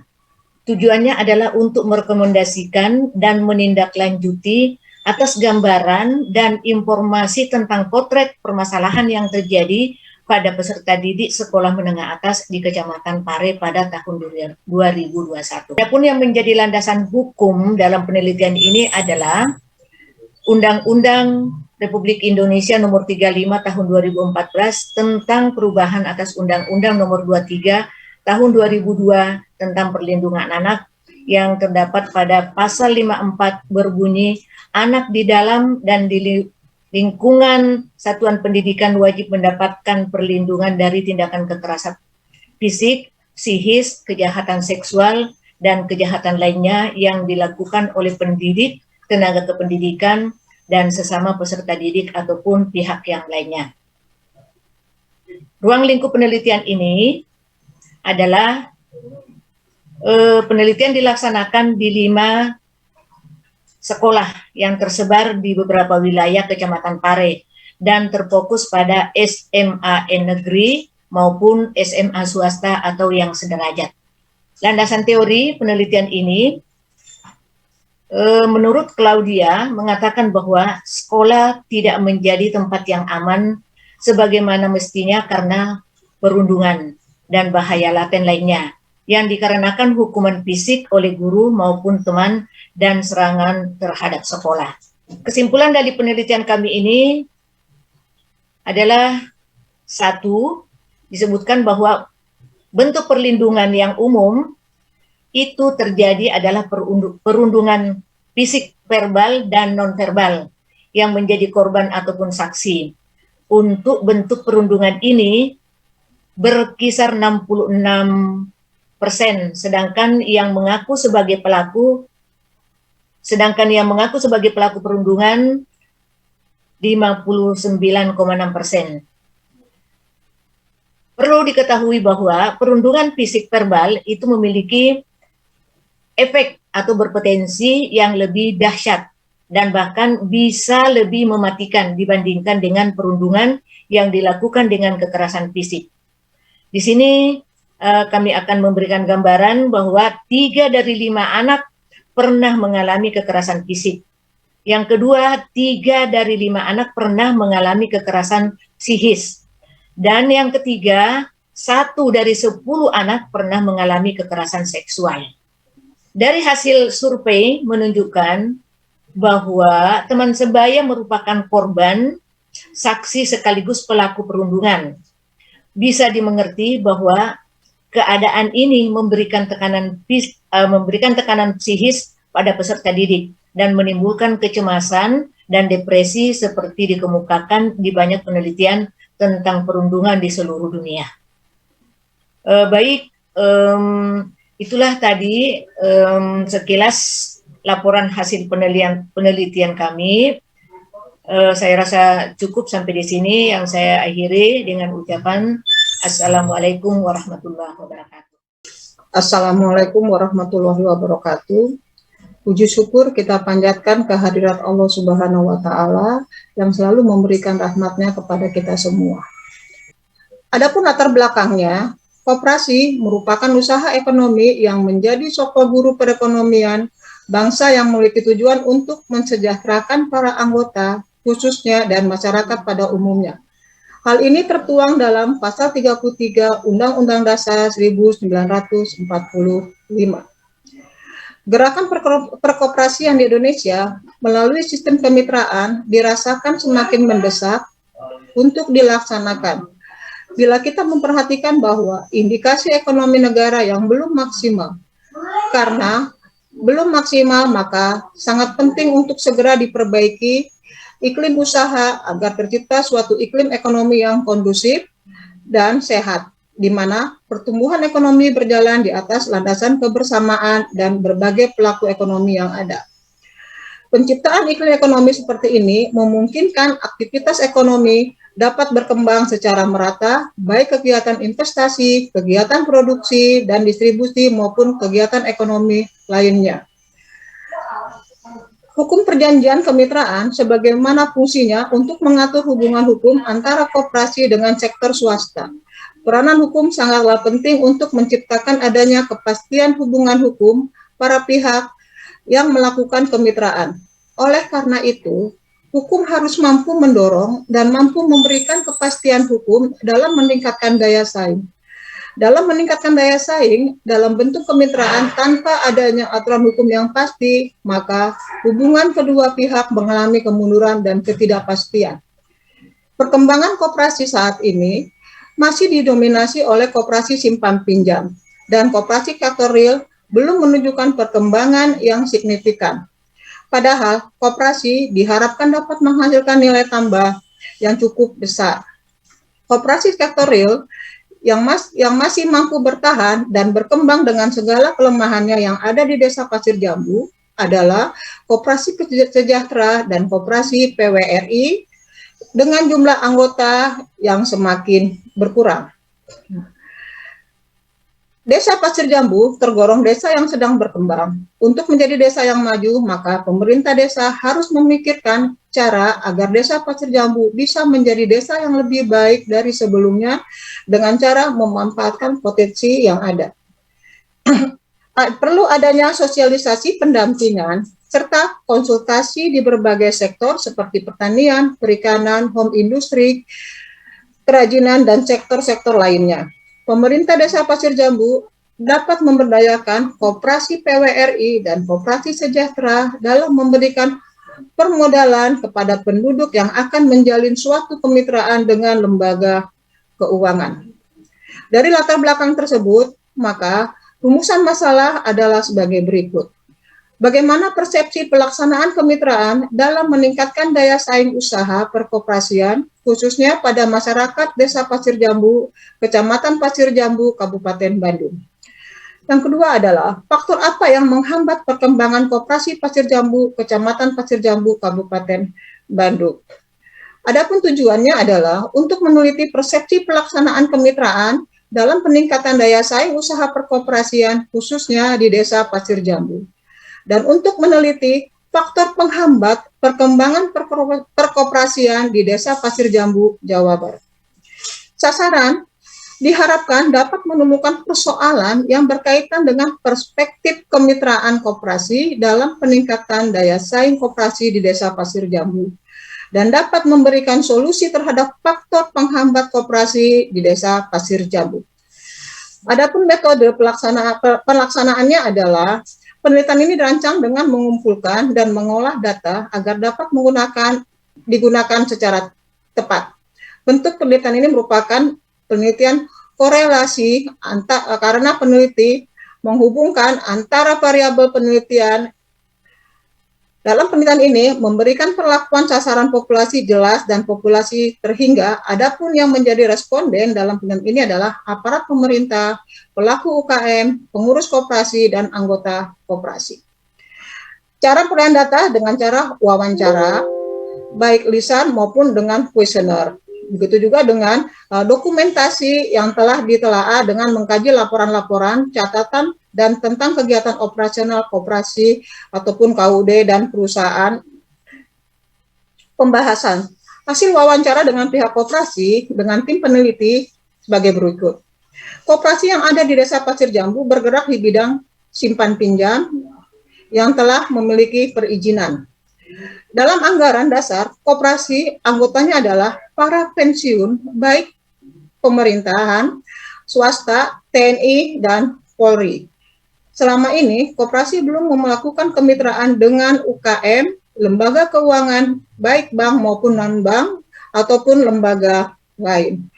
tujuannya adalah untuk merekomendasikan dan menindaklanjuti atas gambaran dan informasi tentang potret permasalahan yang terjadi pada peserta didik sekolah menengah atas di Kecamatan Pare pada tahun 2021. Adapun yang menjadi landasan hukum dalam penelitian ini adalah Undang-Undang Republik Indonesia Nomor 35 Tahun 2014 tentang perubahan atas Undang-Undang Nomor 23 Tahun 2002 tentang perlindungan anak yang terdapat pada pasal 54 berbunyi, anak di dalam dan di lingkungan satuan pendidikan wajib mendapatkan perlindungan dari tindakan kekerasan fisik, psikis, kejahatan seksual, dan kejahatan lainnya yang dilakukan oleh pendidik, tenaga kependidikan, dan sesama peserta didik ataupun pihak yang lainnya. Ruang lingkup penelitian ini adalah penelitian dilaksanakan di 5 sekolah yang tersebar di beberapa wilayah Kecamatan Pare dan terfokus pada SMA negeri maupun SMA swasta atau yang sederajat. Landasan teori penelitian ini menurut Claudia mengatakan bahwa sekolah tidak menjadi tempat yang aman sebagaimana mestinya karena perundungan dan bahaya laten lainnya yang dikarenakan hukuman fisik oleh guru maupun teman dan serangan terhadap sekolah. Kesimpulan dari penelitian kami ini adalah satu, disebutkan bahwa bentuk perlindungan yang umum itu terjadi adalah perundungan fisik verbal dan non-verbal yang menjadi korban ataupun saksi. Untuk bentuk perundungan ini berkisar 66%, sedangkan yang mengaku sebagai pelaku perundungan 59,6%. Perlu diketahui bahwa perundungan fisik verbal itu memiliki efek atau berpotensi yang lebih dahsyat dan bahkan bisa lebih mematikan dibandingkan dengan perundungan yang dilakukan dengan kekerasan fisik. Di sini kami akan memberikan gambaran bahwa 3 dari 5 anak pernah mengalami kekerasan fisik. Yang kedua, 3 dari 5 anak pernah mengalami kekerasan psikis. Dan yang ketiga, 1 dari 10 anak pernah mengalami kekerasan seksual. Dari hasil survei menunjukkan bahwa teman sebaya merupakan korban, saksi sekaligus pelaku perundungan. Bisa dimengerti bahwa keadaan ini memberikan tekanan psikis pada peserta didik dan menimbulkan kecemasan dan depresi seperti dikemukakan di banyak penelitian tentang perundungan di seluruh dunia. Itulah tadi sekilas laporan hasil penelitian kami. Saya rasa cukup sampai di sini, yang saya akhiri dengan ucapan Assalamualaikum warahmatullahi wabarakatuh. Assalamualaikum warahmatullahi wabarakatuh. Puji syukur kita panjatkan kehadirat Allah Subhanahu wa Ta'ala yang selalu memberikan rahmatnya kepada kita semua. Adapun latar belakangnya, koperasi merupakan usaha ekonomi yang menjadi sokol guru perekonomian bangsa yang memiliki tujuan untuk mensejahterakan para anggota, khususnya dan masyarakat pada umumnya. Hal ini tertuang dalam pasal 33 Undang-Undang Dasar 1945. Gerakan perkoperasian di Indonesia melalui sistem kemitraan dirasakan semakin mendesak untuk dilaksanakan. Bila kita memperhatikan bahwa indikasi ekonomi negara yang belum maksimal, karena belum maksimal maka sangat penting untuk segera diperbaiki iklim usaha agar tercipta suatu iklim ekonomi yang kondusif dan sehat, di mana pertumbuhan ekonomi berjalan di atas landasan kebersamaan dan berbagai pelaku ekonomi yang ada. Penciptaan iklim ekonomi seperti ini memungkinkan aktivitas ekonomi dapat berkembang secara merata, baik kegiatan investasi, kegiatan produksi dan distribusi maupun kegiatan ekonomi lainnya. Hukum perjanjian kemitraan sebagaimana fungsinya untuk mengatur hubungan hukum antara koperasi dengan sektor swasta. Peranan hukum sangatlah penting untuk menciptakan adanya kepastian hubungan hukum para pihak yang melakukan kemitraan. Oleh karena itu, hukum harus mampu mendorong dan mampu memberikan kepastian hukum dalam meningkatkan daya saing. Dalam meningkatkan daya saing dalam bentuk kemitraan tanpa adanya aturan hukum yang pasti, maka hubungan kedua pihak mengalami kemunduran dan ketidakpastian. Perkembangan koperasi saat ini masih didominasi oleh koperasi simpan pinjam, dan koperasi sektor real belum menunjukkan perkembangan yang signifikan. Padahal koperasi diharapkan dapat menghasilkan nilai tambah yang cukup besar. Koperasi sektor real yang masih mampu bertahan dan berkembang dengan segala kelemahannya yang ada di Desa Pasir Jambu adalah Koperasi Sejahtera dan Koperasi PWRI dengan jumlah anggota yang semakin berkurang. Desa Pasir Jambu tergolong desa yang sedang berkembang. Untuk menjadi desa yang maju, maka pemerintah desa harus memikirkan cara agar Desa Pasir Jambu bisa menjadi desa yang lebih baik dari sebelumnya dengan cara memanfaatkan potensi yang ada. Perlu adanya sosialisasi pendampingan serta konsultasi di berbagai sektor seperti pertanian, perikanan, home industri, kerajinan, dan sektor-sektor lainnya. Pemerintah Desa Pasir Jambu dapat memberdayakan koperasi PWRI dan koperasi sejahtera dalam memberikan permodalan kepada penduduk yang akan menjalin suatu kemitraan dengan lembaga keuangan. Dari latar belakang tersebut, maka rumusan masalah adalah sebagai berikut. Bagaimana persepsi pelaksanaan kemitraan dalam meningkatkan daya saing usaha perkoperasian, khususnya pada masyarakat Desa Pasir Jambu, Kecamatan Pasir Jambu, Kabupaten Bandung. Yang kedua adalah faktor apa yang menghambat perkembangan koperasi Pasir Jambu, Kecamatan Pasir Jambu, Kabupaten Bandung. Adapun tujuannya adalah untuk meneliti persepsi pelaksanaan kemitraan dalam peningkatan daya saing usaha perkoperasian, khususnya di Desa Pasir Jambu. Dan untuk meneliti faktor penghambat perkembangan perkoperasian di Desa Pasir Jambu, Jawa Barat. Sasaran diharapkan dapat menemukan persoalan yang berkaitan dengan perspektif kemitraan koperasi dalam peningkatan daya saing koperasi di Desa Pasir Jambu dan dapat memberikan solusi terhadap faktor penghambat koperasi di Desa Pasir Jambu. Adapun metode pelaksanaannya adalah penelitian ini dirancang dengan mengumpulkan dan mengolah data agar dapat digunakan secara tepat. Bentuk penelitian ini merupakan penelitian korelasi karena peneliti menghubungkan antara variabel penelitian. Dalam penelitian ini memberikan perlakuan sasaran populasi jelas dan populasi terhingga. Adapun yang menjadi responden dalam penelitian ini adalah aparat pemerintah, pelaku UKM, pengurus koperasi, dan anggota koperasi. Cara penilaian data dengan cara wawancara, baik lisan maupun dengan kuesioner. Begitu juga dengan dokumentasi yang telah ditelaah dengan mengkaji laporan-laporan, catatan, dan tentang kegiatan operasional koperasi ataupun KUD dan perusahaan. Pembahasan hasil wawancara dengan pihak koperasi dengan tim peneliti sebagai berikut. Koperasi yang ada di Desa Pasir Jambu bergerak di bidang simpan pinjam yang telah memiliki perizinan. Dalam anggaran dasar, koperasi anggotanya adalah para pensiun, baik pemerintahan, swasta, TNI, dan Polri. Selama ini, koperasi belum melakukan kemitraan dengan UKM, lembaga keuangan, baik bank maupun non-bank, ataupun lembaga lain.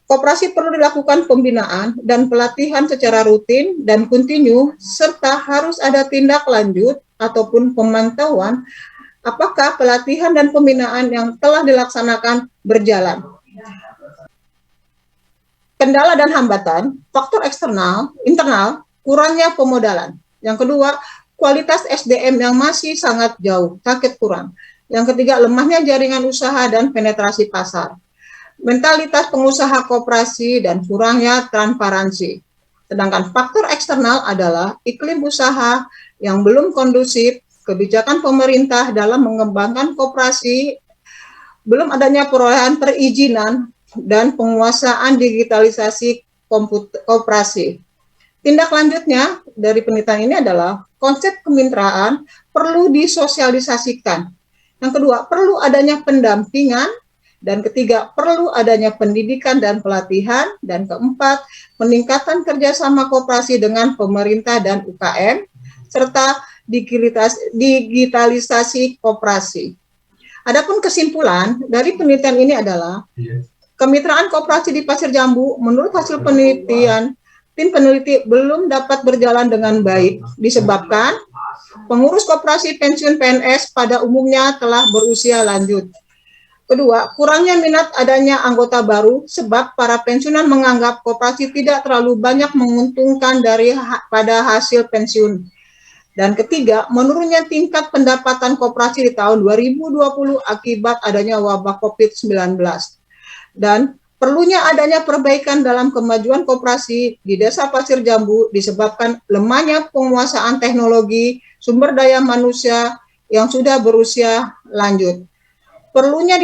Koperasi perlu dilakukan pembinaan dan pelatihan secara rutin dan kontinu, serta harus ada tindak lanjut ataupun pemantauan Apakah pelatihan dan pembinaan yang telah dilaksanakan berjalan? Kendala dan hambatan, faktor eksternal, internal, kurangnya pemodalan. Yang kedua, kualitas SDM yang masih sangat jauh, sakit kurang. Yang ketiga, lemahnya jaringan usaha dan penetrasi pasar. Mentalitas pengusaha koperasi dan kurangnya transparansi. Sedangkan faktor eksternal adalah iklim usaha yang belum kondusif, kebijakan pemerintah dalam mengembangkan koperasi, belum adanya perolehan perizinan, dan penguasaan digitalisasi koperasi. Tindak lanjutnya dari penelitian ini adalah konsep kemitraan perlu disosialisasikan. Yang kedua, perlu adanya pendampingan. Dan ketiga, perlu adanya pendidikan dan pelatihan. Dan keempat, peningkatan kerjasama koperasi dengan pemerintah dan UKM, serta digitalisasi koperasi. Adapun kesimpulan dari penelitian ini adalah kemitraan koperasi di Pasir Jambu menurut hasil penelitian tim peneliti belum dapat berjalan dengan baik disebabkan pengurus koperasi pensiun PNS pada umumnya telah berusia lanjut. Kedua, kurangnya minat adanya anggota baru sebab para pensiunan menganggap koperasi tidak terlalu banyak menguntungkan pada hasil pensiun. Dan ketiga, menurunnya tingkat pendapatan koperasi di tahun 2020 akibat adanya wabah COVID-19. Dan perlunya adanya perbaikan dalam kemajuan koperasi di Desa Pasir Jambu disebabkan lemahnya penguasaan teknologi sumber daya manusia yang sudah berusia lanjut. Perlunya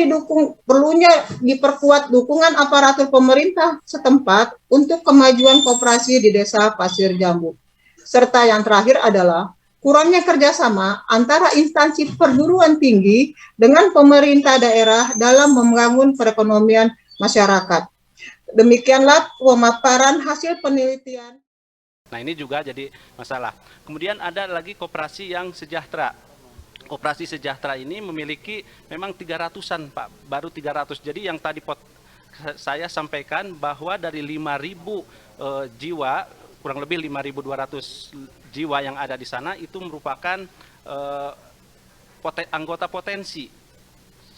diperkuat dukungan aparatur pemerintah setempat untuk kemajuan koperasi di Desa Pasir Jambu. Serta yang terakhir adalah kurangnya kerjasama antara instansi perguruan tinggi dengan pemerintah daerah dalam membangun perekonomian masyarakat. Demikianlah pemaparan hasil penelitian. Nah, ini juga jadi masalah. Kemudian ada lagi koperasi yang sejahtera. Koperasi sejahtera ini memiliki memang 300-an, Pak, baru 300. Jadi yang tadi saya sampaikan bahwa dari 5.000 jiwa, kurang lebih 5.200 jiwa yang ada di sana itu merupakan anggota potensi.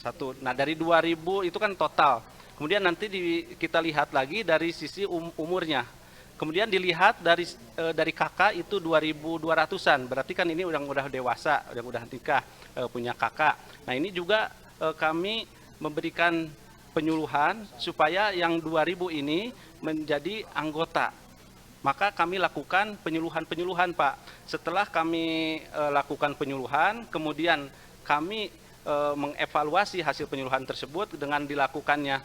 Satu. Nah, dari 2.000 itu kan total. Kemudian nanti kita lihat lagi dari sisi umurnya. Kemudian dilihat dari kakak itu 2.200-an. Berarti kan ini udah dewasa, udah nikah, punya kakak. Nah, ini juga kami memberikan penyuluhan supaya yang 2.000 ini menjadi anggota. Maka kami lakukan penyuluhan-penyuluhan, Pak. Setelah kami lakukan penyuluhan, kemudian kami mengevaluasi hasil penyuluhan tersebut dengan dilakukannya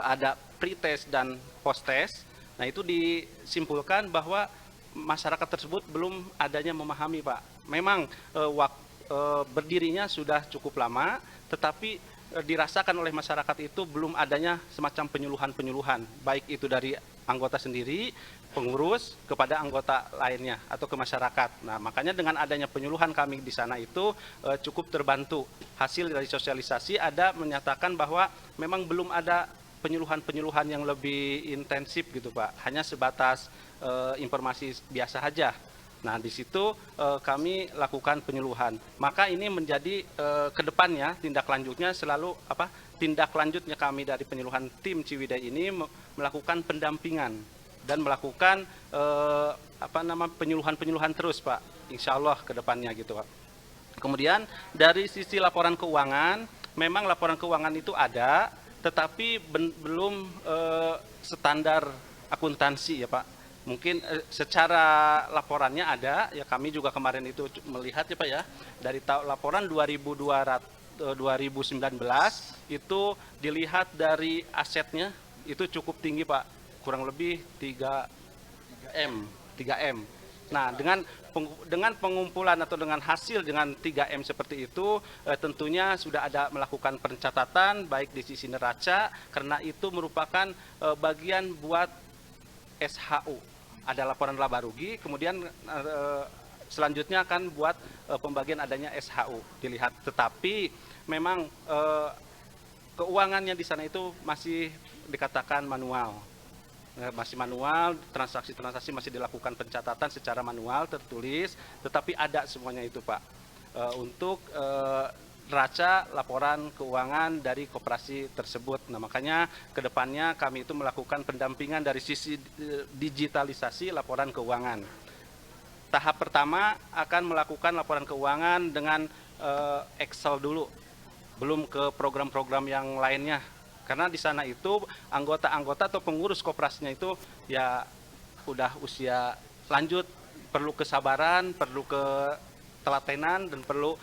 ada pre-test dan post-test. Nah, itu disimpulkan bahwa masyarakat tersebut belum adanya memahami, Pak. Memang berdirinya sudah cukup lama, tetapi dirasakan oleh masyarakat itu belum adanya semacam penyuluhan-penyuluhan, baik itu dari anggota sendiri, pengurus, kepada anggota lainnya atau ke masyarakat. Nah, makanya dengan adanya penyuluhan kami di sana itu cukup terbantu. Hasil dari sosialisasi ada menyatakan bahwa memang belum ada penyuluhan-penyuluhan yang lebih intensif gitu, Pak. Hanya sebatas informasi biasa saja. Nah, di situ kami lakukan penyuluhan. Maka ini menjadi kedepannya tindak lanjutnya selalu tindak lanjutnya kami dari penyuluhan tim Ciwidey ini melakukan pendampingan dan melakukan penyuluhan-penyuluhan terus, Pak. Insya Allah kedepannya gitu, Pak. Kemudian dari sisi laporan keuangan, memang laporan keuangan itu ada, tetapi belum standar akuntansi ya, Pak. Mungkin secara laporannya ada, ya kami juga kemarin itu melihat ya, Pak ya, dari laporan 2019 itu dilihat dari asetnya itu cukup tinggi, Pak, kurang lebih 3M. Nah, dengan pengumpulan atau dengan hasil dengan 3M seperti itu, tentunya sudah ada melakukan pencatatan baik di sisi neraca, karena itu merupakan bagian buat SHU. Ada laporan laba rugi, kemudian selanjutnya akan buat pembagian adanya SHU dilihat. Tetapi memang keuangannya di sana itu masih dikatakan manual. Masih manual, transaksi-transaksi masih dilakukan pencatatan secara manual, tertulis, tetapi ada semuanya itu, Pak. untuk neraca laporan keuangan dari koperasi tersebut. Nah, makanya ke depannya kami itu melakukan pendampingan dari sisi digitalisasi laporan keuangan. Tahap pertama akan melakukan laporan keuangan dengan Excel dulu, belum ke program-program yang lainnya. Karena di sana itu anggota-anggota atau pengurus koperasinya itu ya udah usia lanjut, perlu kesabaran, perlu ketelatenan, dan perlu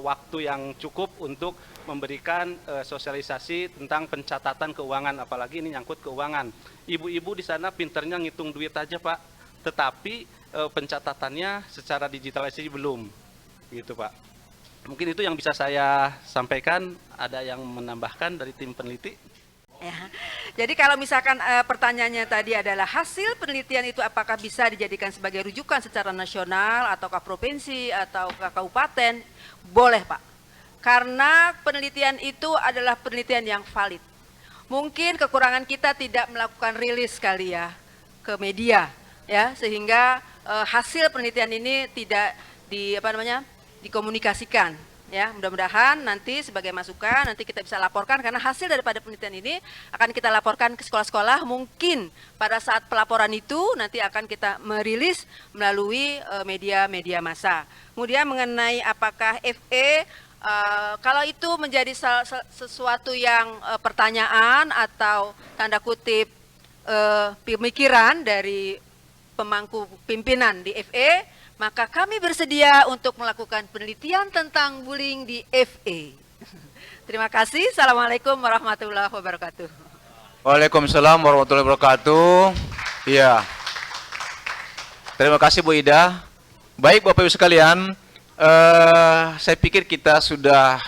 waktu yang cukup untuk memberikan sosialisasi tentang pencatatan keuangan, apalagi ini nyangkut keuangan. Ibu-ibu di sana pinternya ngitung duit aja, Pak, tetapi pencatatannya secara digitalisasi belum, gitu, Pak. Mungkin itu yang bisa saya sampaikan. Ada yang menambahkan dari tim peneliti? Ya. Jadi kalau misalkan pertanyaannya tadi adalah hasil penelitian itu apakah bisa dijadikan sebagai rujukan secara nasional ataukah provinsi ataukah kabupaten, boleh Pak. Karena penelitian itu adalah penelitian yang valid. Mungkin kekurangan kita tidak melakukan rilis kali ya ke media ya, sehingga hasil penelitian ini tidak dikomunikasikan. Ya, mudah-mudahan nanti sebagai masukan nanti kita bisa laporkan, karena hasil daripada penelitian ini akan kita laporkan ke sekolah-sekolah. Mungkin pada saat pelaporan itu nanti akan kita merilis melalui media-media massa. Kemudian mengenai apakah FE, kalau itu menjadi sesuatu yang pertanyaan atau tanda kutip pemikiran dari pemangku pimpinan di FE, maka kami bersedia untuk melakukan penelitian tentang bullying di FE. Terima kasih. Assalamualaikum warahmatullahi wabarakatuh. Waalaikumsalam warahmatullahi wabarakatuh. Iya. Terima kasih Bu Ida. Baik Bapak Ibu sekalian, saya pikir kita sudah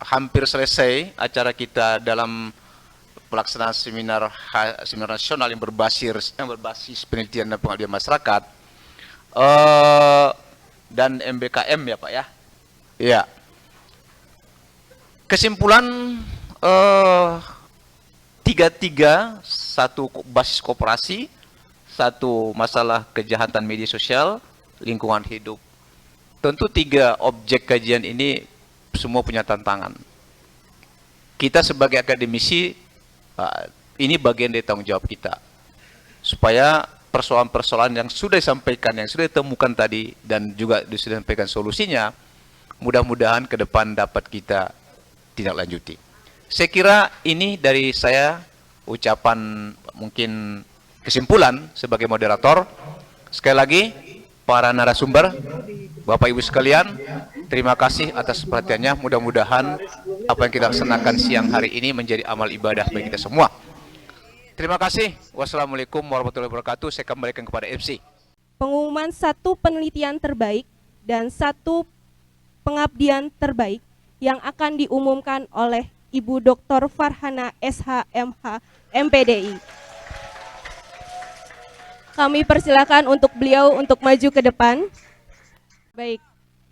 hampir selesai acara kita dalam pelaksanaan seminar nasional yang berbasis penelitian dan pengabdian masyarakat. Dan MBKM ya Pak ya. Iya. Kesimpulan tiga, satu basis koperasi, satu masalah kejahatan media sosial, lingkungan hidup. Tentu tiga objek kajian ini semua punya tantangan. Kita sebagai akademisi, ini bagian dari tanggung jawab kita. Supaya persoalan-persoalan yang sudah disampaikan, yang sudah ditemukan tadi, dan juga sudah disampaikan solusinya, mudah-mudahan ke depan dapat kita tindak lanjuti. Saya kira ini dari saya, ucapan mungkin kesimpulan sebagai moderator. Sekali lagi, para narasumber, Bapak Ibu sekalian, terima kasih atas perhatiannya. Mudah-mudahan apa yang kita laksanakan siang hari ini menjadi amal ibadah bagi kita semua. Terima kasih. Wassalamualaikum warahmatullahi wabarakatuh. Saya kembalikan kepada MC. Pengumuman satu penelitian terbaik dan satu pengabdian terbaik yang akan diumumkan oleh Ibu Dr. Farhana SH.MH MPDI. Kami persilakan untuk beliau untuk maju ke depan. Baik,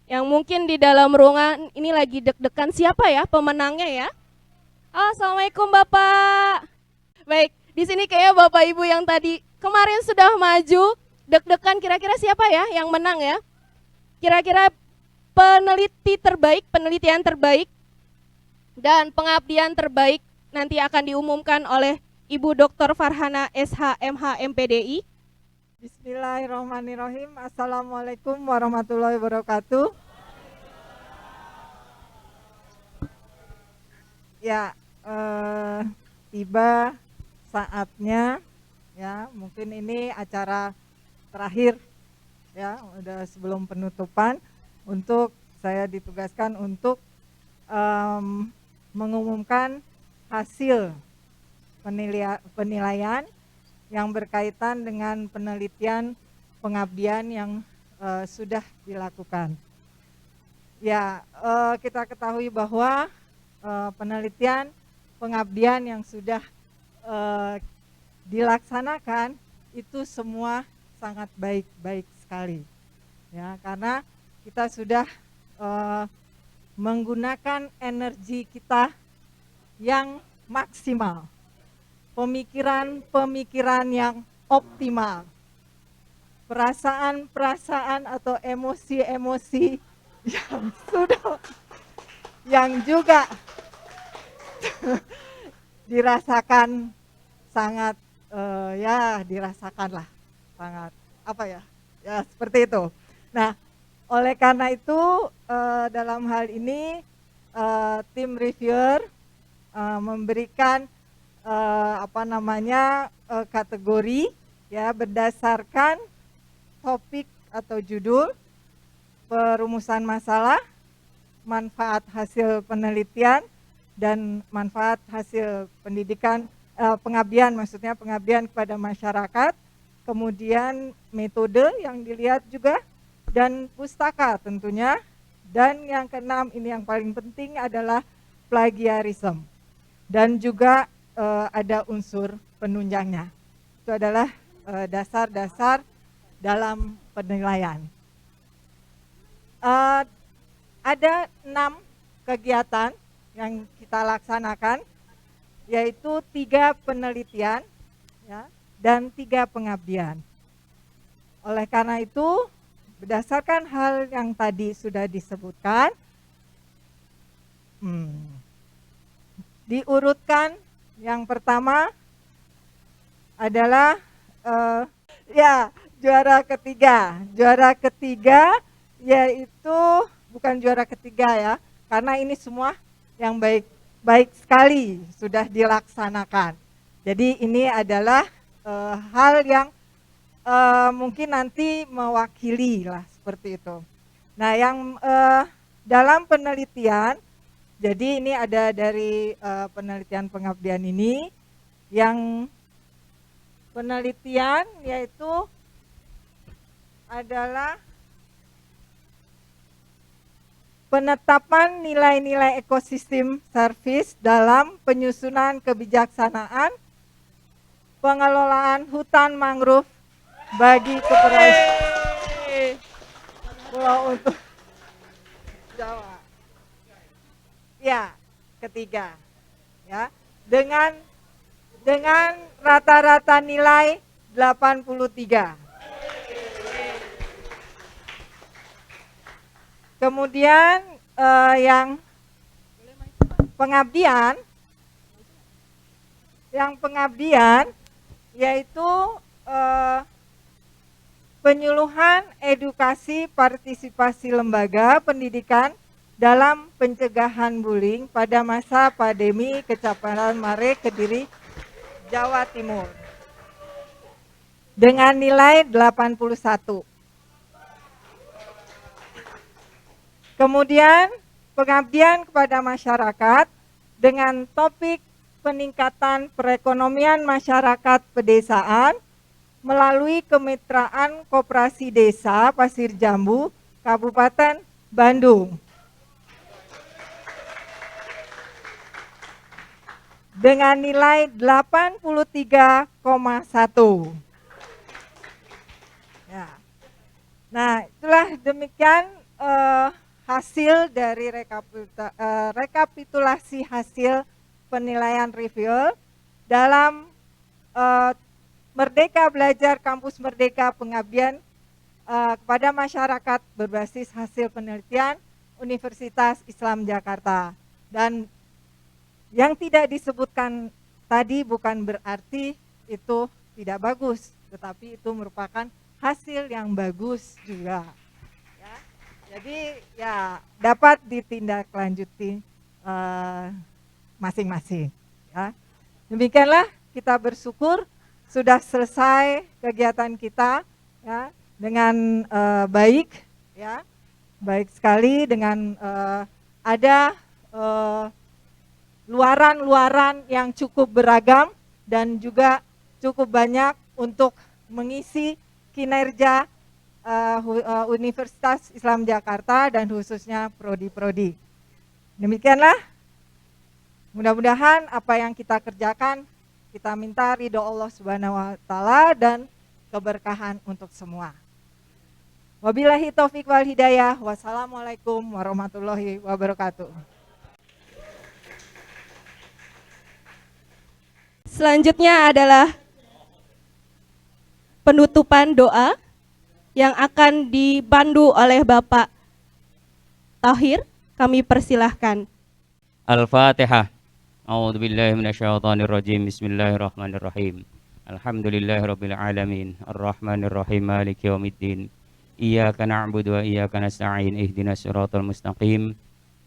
yang mungkin di dalam ruangan ini lagi deg-degan, siapa ya pemenangnya ya? Oh, Assalamualaikum Bapak. Baik. Di sini kayaknya Bapak Ibu yang tadi kemarin sudah maju, deg-degan, kira-kira siapa ya yang menang ya? Kira-kira peneliti terbaik, penelitian terbaik, dan pengabdian terbaik nanti akan diumumkan oleh Ibu Dr. Farhana SH.MH MPDI. Bismillahirrahmanirrahim. Assalamualaikum warahmatullahi wabarakatuh. Ya, tiba saatnya ya, mungkin ini acara terakhir ya, udah sebelum penutupan, untuk saya ditugaskan untuk mengumumkan hasil penilaian yang berkaitan dengan penelitian pengabdian yang sudah dilakukan. Ya, kita ketahui bahwa penelitian pengabdian yang sudah dilaksanakan itu semua sangat baik sekali ya, karena kita sudah menggunakan energi kita yang maksimal, pemikiran yang optimal, perasaan atau emosi yang juga dirasakan sangat dirasakan lah sangat ya seperti itu. Nah, oleh karena itu dalam hal ini tim reviewer memberikan kategori ya berdasarkan topik atau judul, perumusan masalah, manfaat hasil penelitian, dan manfaat hasil pendidikan, pengabdian kepada masyarakat, kemudian metode yang dilihat juga, dan pustaka tentunya, dan yang keenam ini yang paling penting adalah plagiarisme, dan juga ada unsur penunjangnya. Itu adalah dasar-dasar dalam penilaian. Ada 6 kegiatan yang kita laksanakan, yaitu 3 penelitian ya, dan 3 pengabdian. Oleh karena itu, berdasarkan hal yang tadi sudah disebutkan, diurutkan yang pertama adalah juara ketiga yaitu bukan juara ketiga ya, karena ini semua yang baik sekali sudah dilaksanakan. Jadi ini adalah hal yang mungkin nanti mewakili lah seperti itu. Nah, yang dalam penelitian, jadi ini ada dari penelitian pengabdian ini, yang penelitian yaitu adalah penetapan nilai-nilai ekosistem service dalam penyusunan kebijaksanaan pengelolaan hutan mangrove bagi Pulau untuk Jawa. Ya, ketiga. Ya, dengan rata-rata nilai 83. Kemudian yang pengabdian yaitu penyuluhan edukasi partisipasi lembaga pendidikan dalam pencegahan bullying pada masa pandemi Kecamatan Mare, Kediri, Jawa Timur dengan nilai 81. Kemudian pengabdian kepada masyarakat dengan topik peningkatan perekonomian masyarakat pedesaan melalui kemitraan Koperasi Desa Pasir Jambu, Kabupaten Bandung. Dengan nilai 83,1. Ya. Nah, itulah demikian hasil dari rekapitulasi hasil penilaian review dalam Merdeka Belajar Kampus Merdeka Pengabdian kepada masyarakat berbasis hasil penelitian Universitas Islam Jakarta. Dan yang tidak disebutkan tadi bukan berarti itu tidak bagus, tetapi itu merupakan hasil yang bagus juga. Ya. Jadi ya dapat ditindaklanjuti masing-masing. Ya. Demikianlah kita bersyukur sudah selesai kegiatan kita ya, dengan baik, ya, baik sekali dengan ada luaran-luaran yang cukup beragam dan juga cukup banyak untuk mengisi kinerja Universitas Islam Jakarta dan khususnya prodi-prodi. Demikianlah, mudah-mudahan apa yang kita kerjakan kita minta ridho Allah Subhanahu wa taala dan keberkahan untuk semua. Wabillahi taufik wal hidayah. Wassalamualaikum warahmatullahi wabarakatuh. Selanjutnya adalah penutupan doa yang akan dipandu oleh Bapak Tahir, kami persilahkan. Al-Fatihah. A'udzu billahi minasyaitonir rajim. Bismillahirrahmanirrahim. Alhamdulillahirabbil alamin. Arrahmanir rahim. Maliki yaumiddin. Iyyaka na'budu wa iyyaka nasta'in. Ihdinas siratal mustaqim.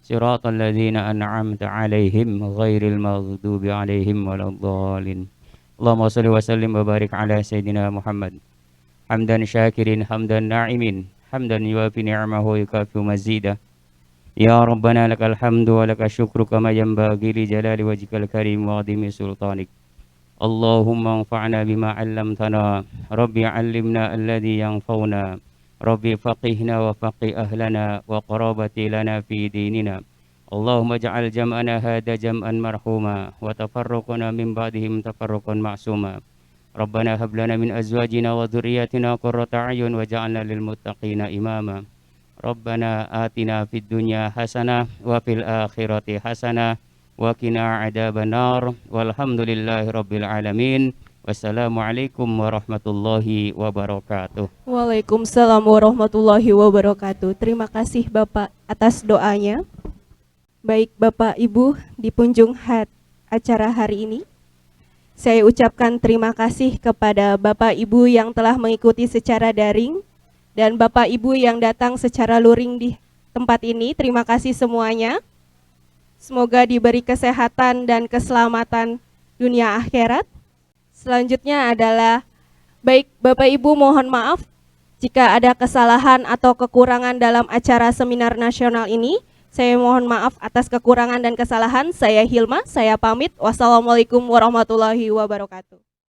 Siratal ladzina an'amta 'alaihim ghairil maghdubi 'alaihim waladdallin. Allahumma shalli wa sallim wa barik ala sayidina Muhammad. Hamdan syakirin, hamdan na'imin, hamdan yuwafi ni'amahu yukafi mazidah. Ya Rabbana lakal hamdu wa lakal syukru kama yanbaghi li jalali wajhikal karim wa 'azimi sultanik. Allahumma anfa'na bima 'allamtana. Rabbi 'allimna alladhi yanfa'una. Rabbi faqihna wa faqih ahlana wa qarabati lana fi dinina. Allahumma ja'al jam'ana hadha jam'an marhuma wa tafarruqana min ba'dihim tafarruqan ma'suma. Rabbana hab lana min azwajina wa dhurriyyatina qurrata a'yun waj'alna lil muttaqina imama. Rabbana atina fid dunya hasanah wa fil akhirati hasanah wa qina adzabannar. Walhamdulillahi rabbil alamin. Wassalamualaikum warahmatullahi wabarakatuh. Waalaikumsalam warahmatullahi wabarakatuh. Terima kasih Bapak atas doanya. Baik Bapak Ibu di penghujung acara hari ini, saya ucapkan terima kasih kepada Bapak Ibu yang telah mengikuti secara daring dan Bapak Ibu yang datang secara luring di tempat ini. Terima kasih semuanya. Semoga diberi kesehatan dan keselamatan dunia akhirat. Selanjutnya adalah, baik Bapak Ibu mohon maaf jika ada kesalahan atau kekurangan dalam acara seminar nasional ini. Saya mohon maaf atas kekurangan dan kesalahan. Saya Hilma, saya pamit. Wassalamualaikum warahmatullahi wabarakatuh.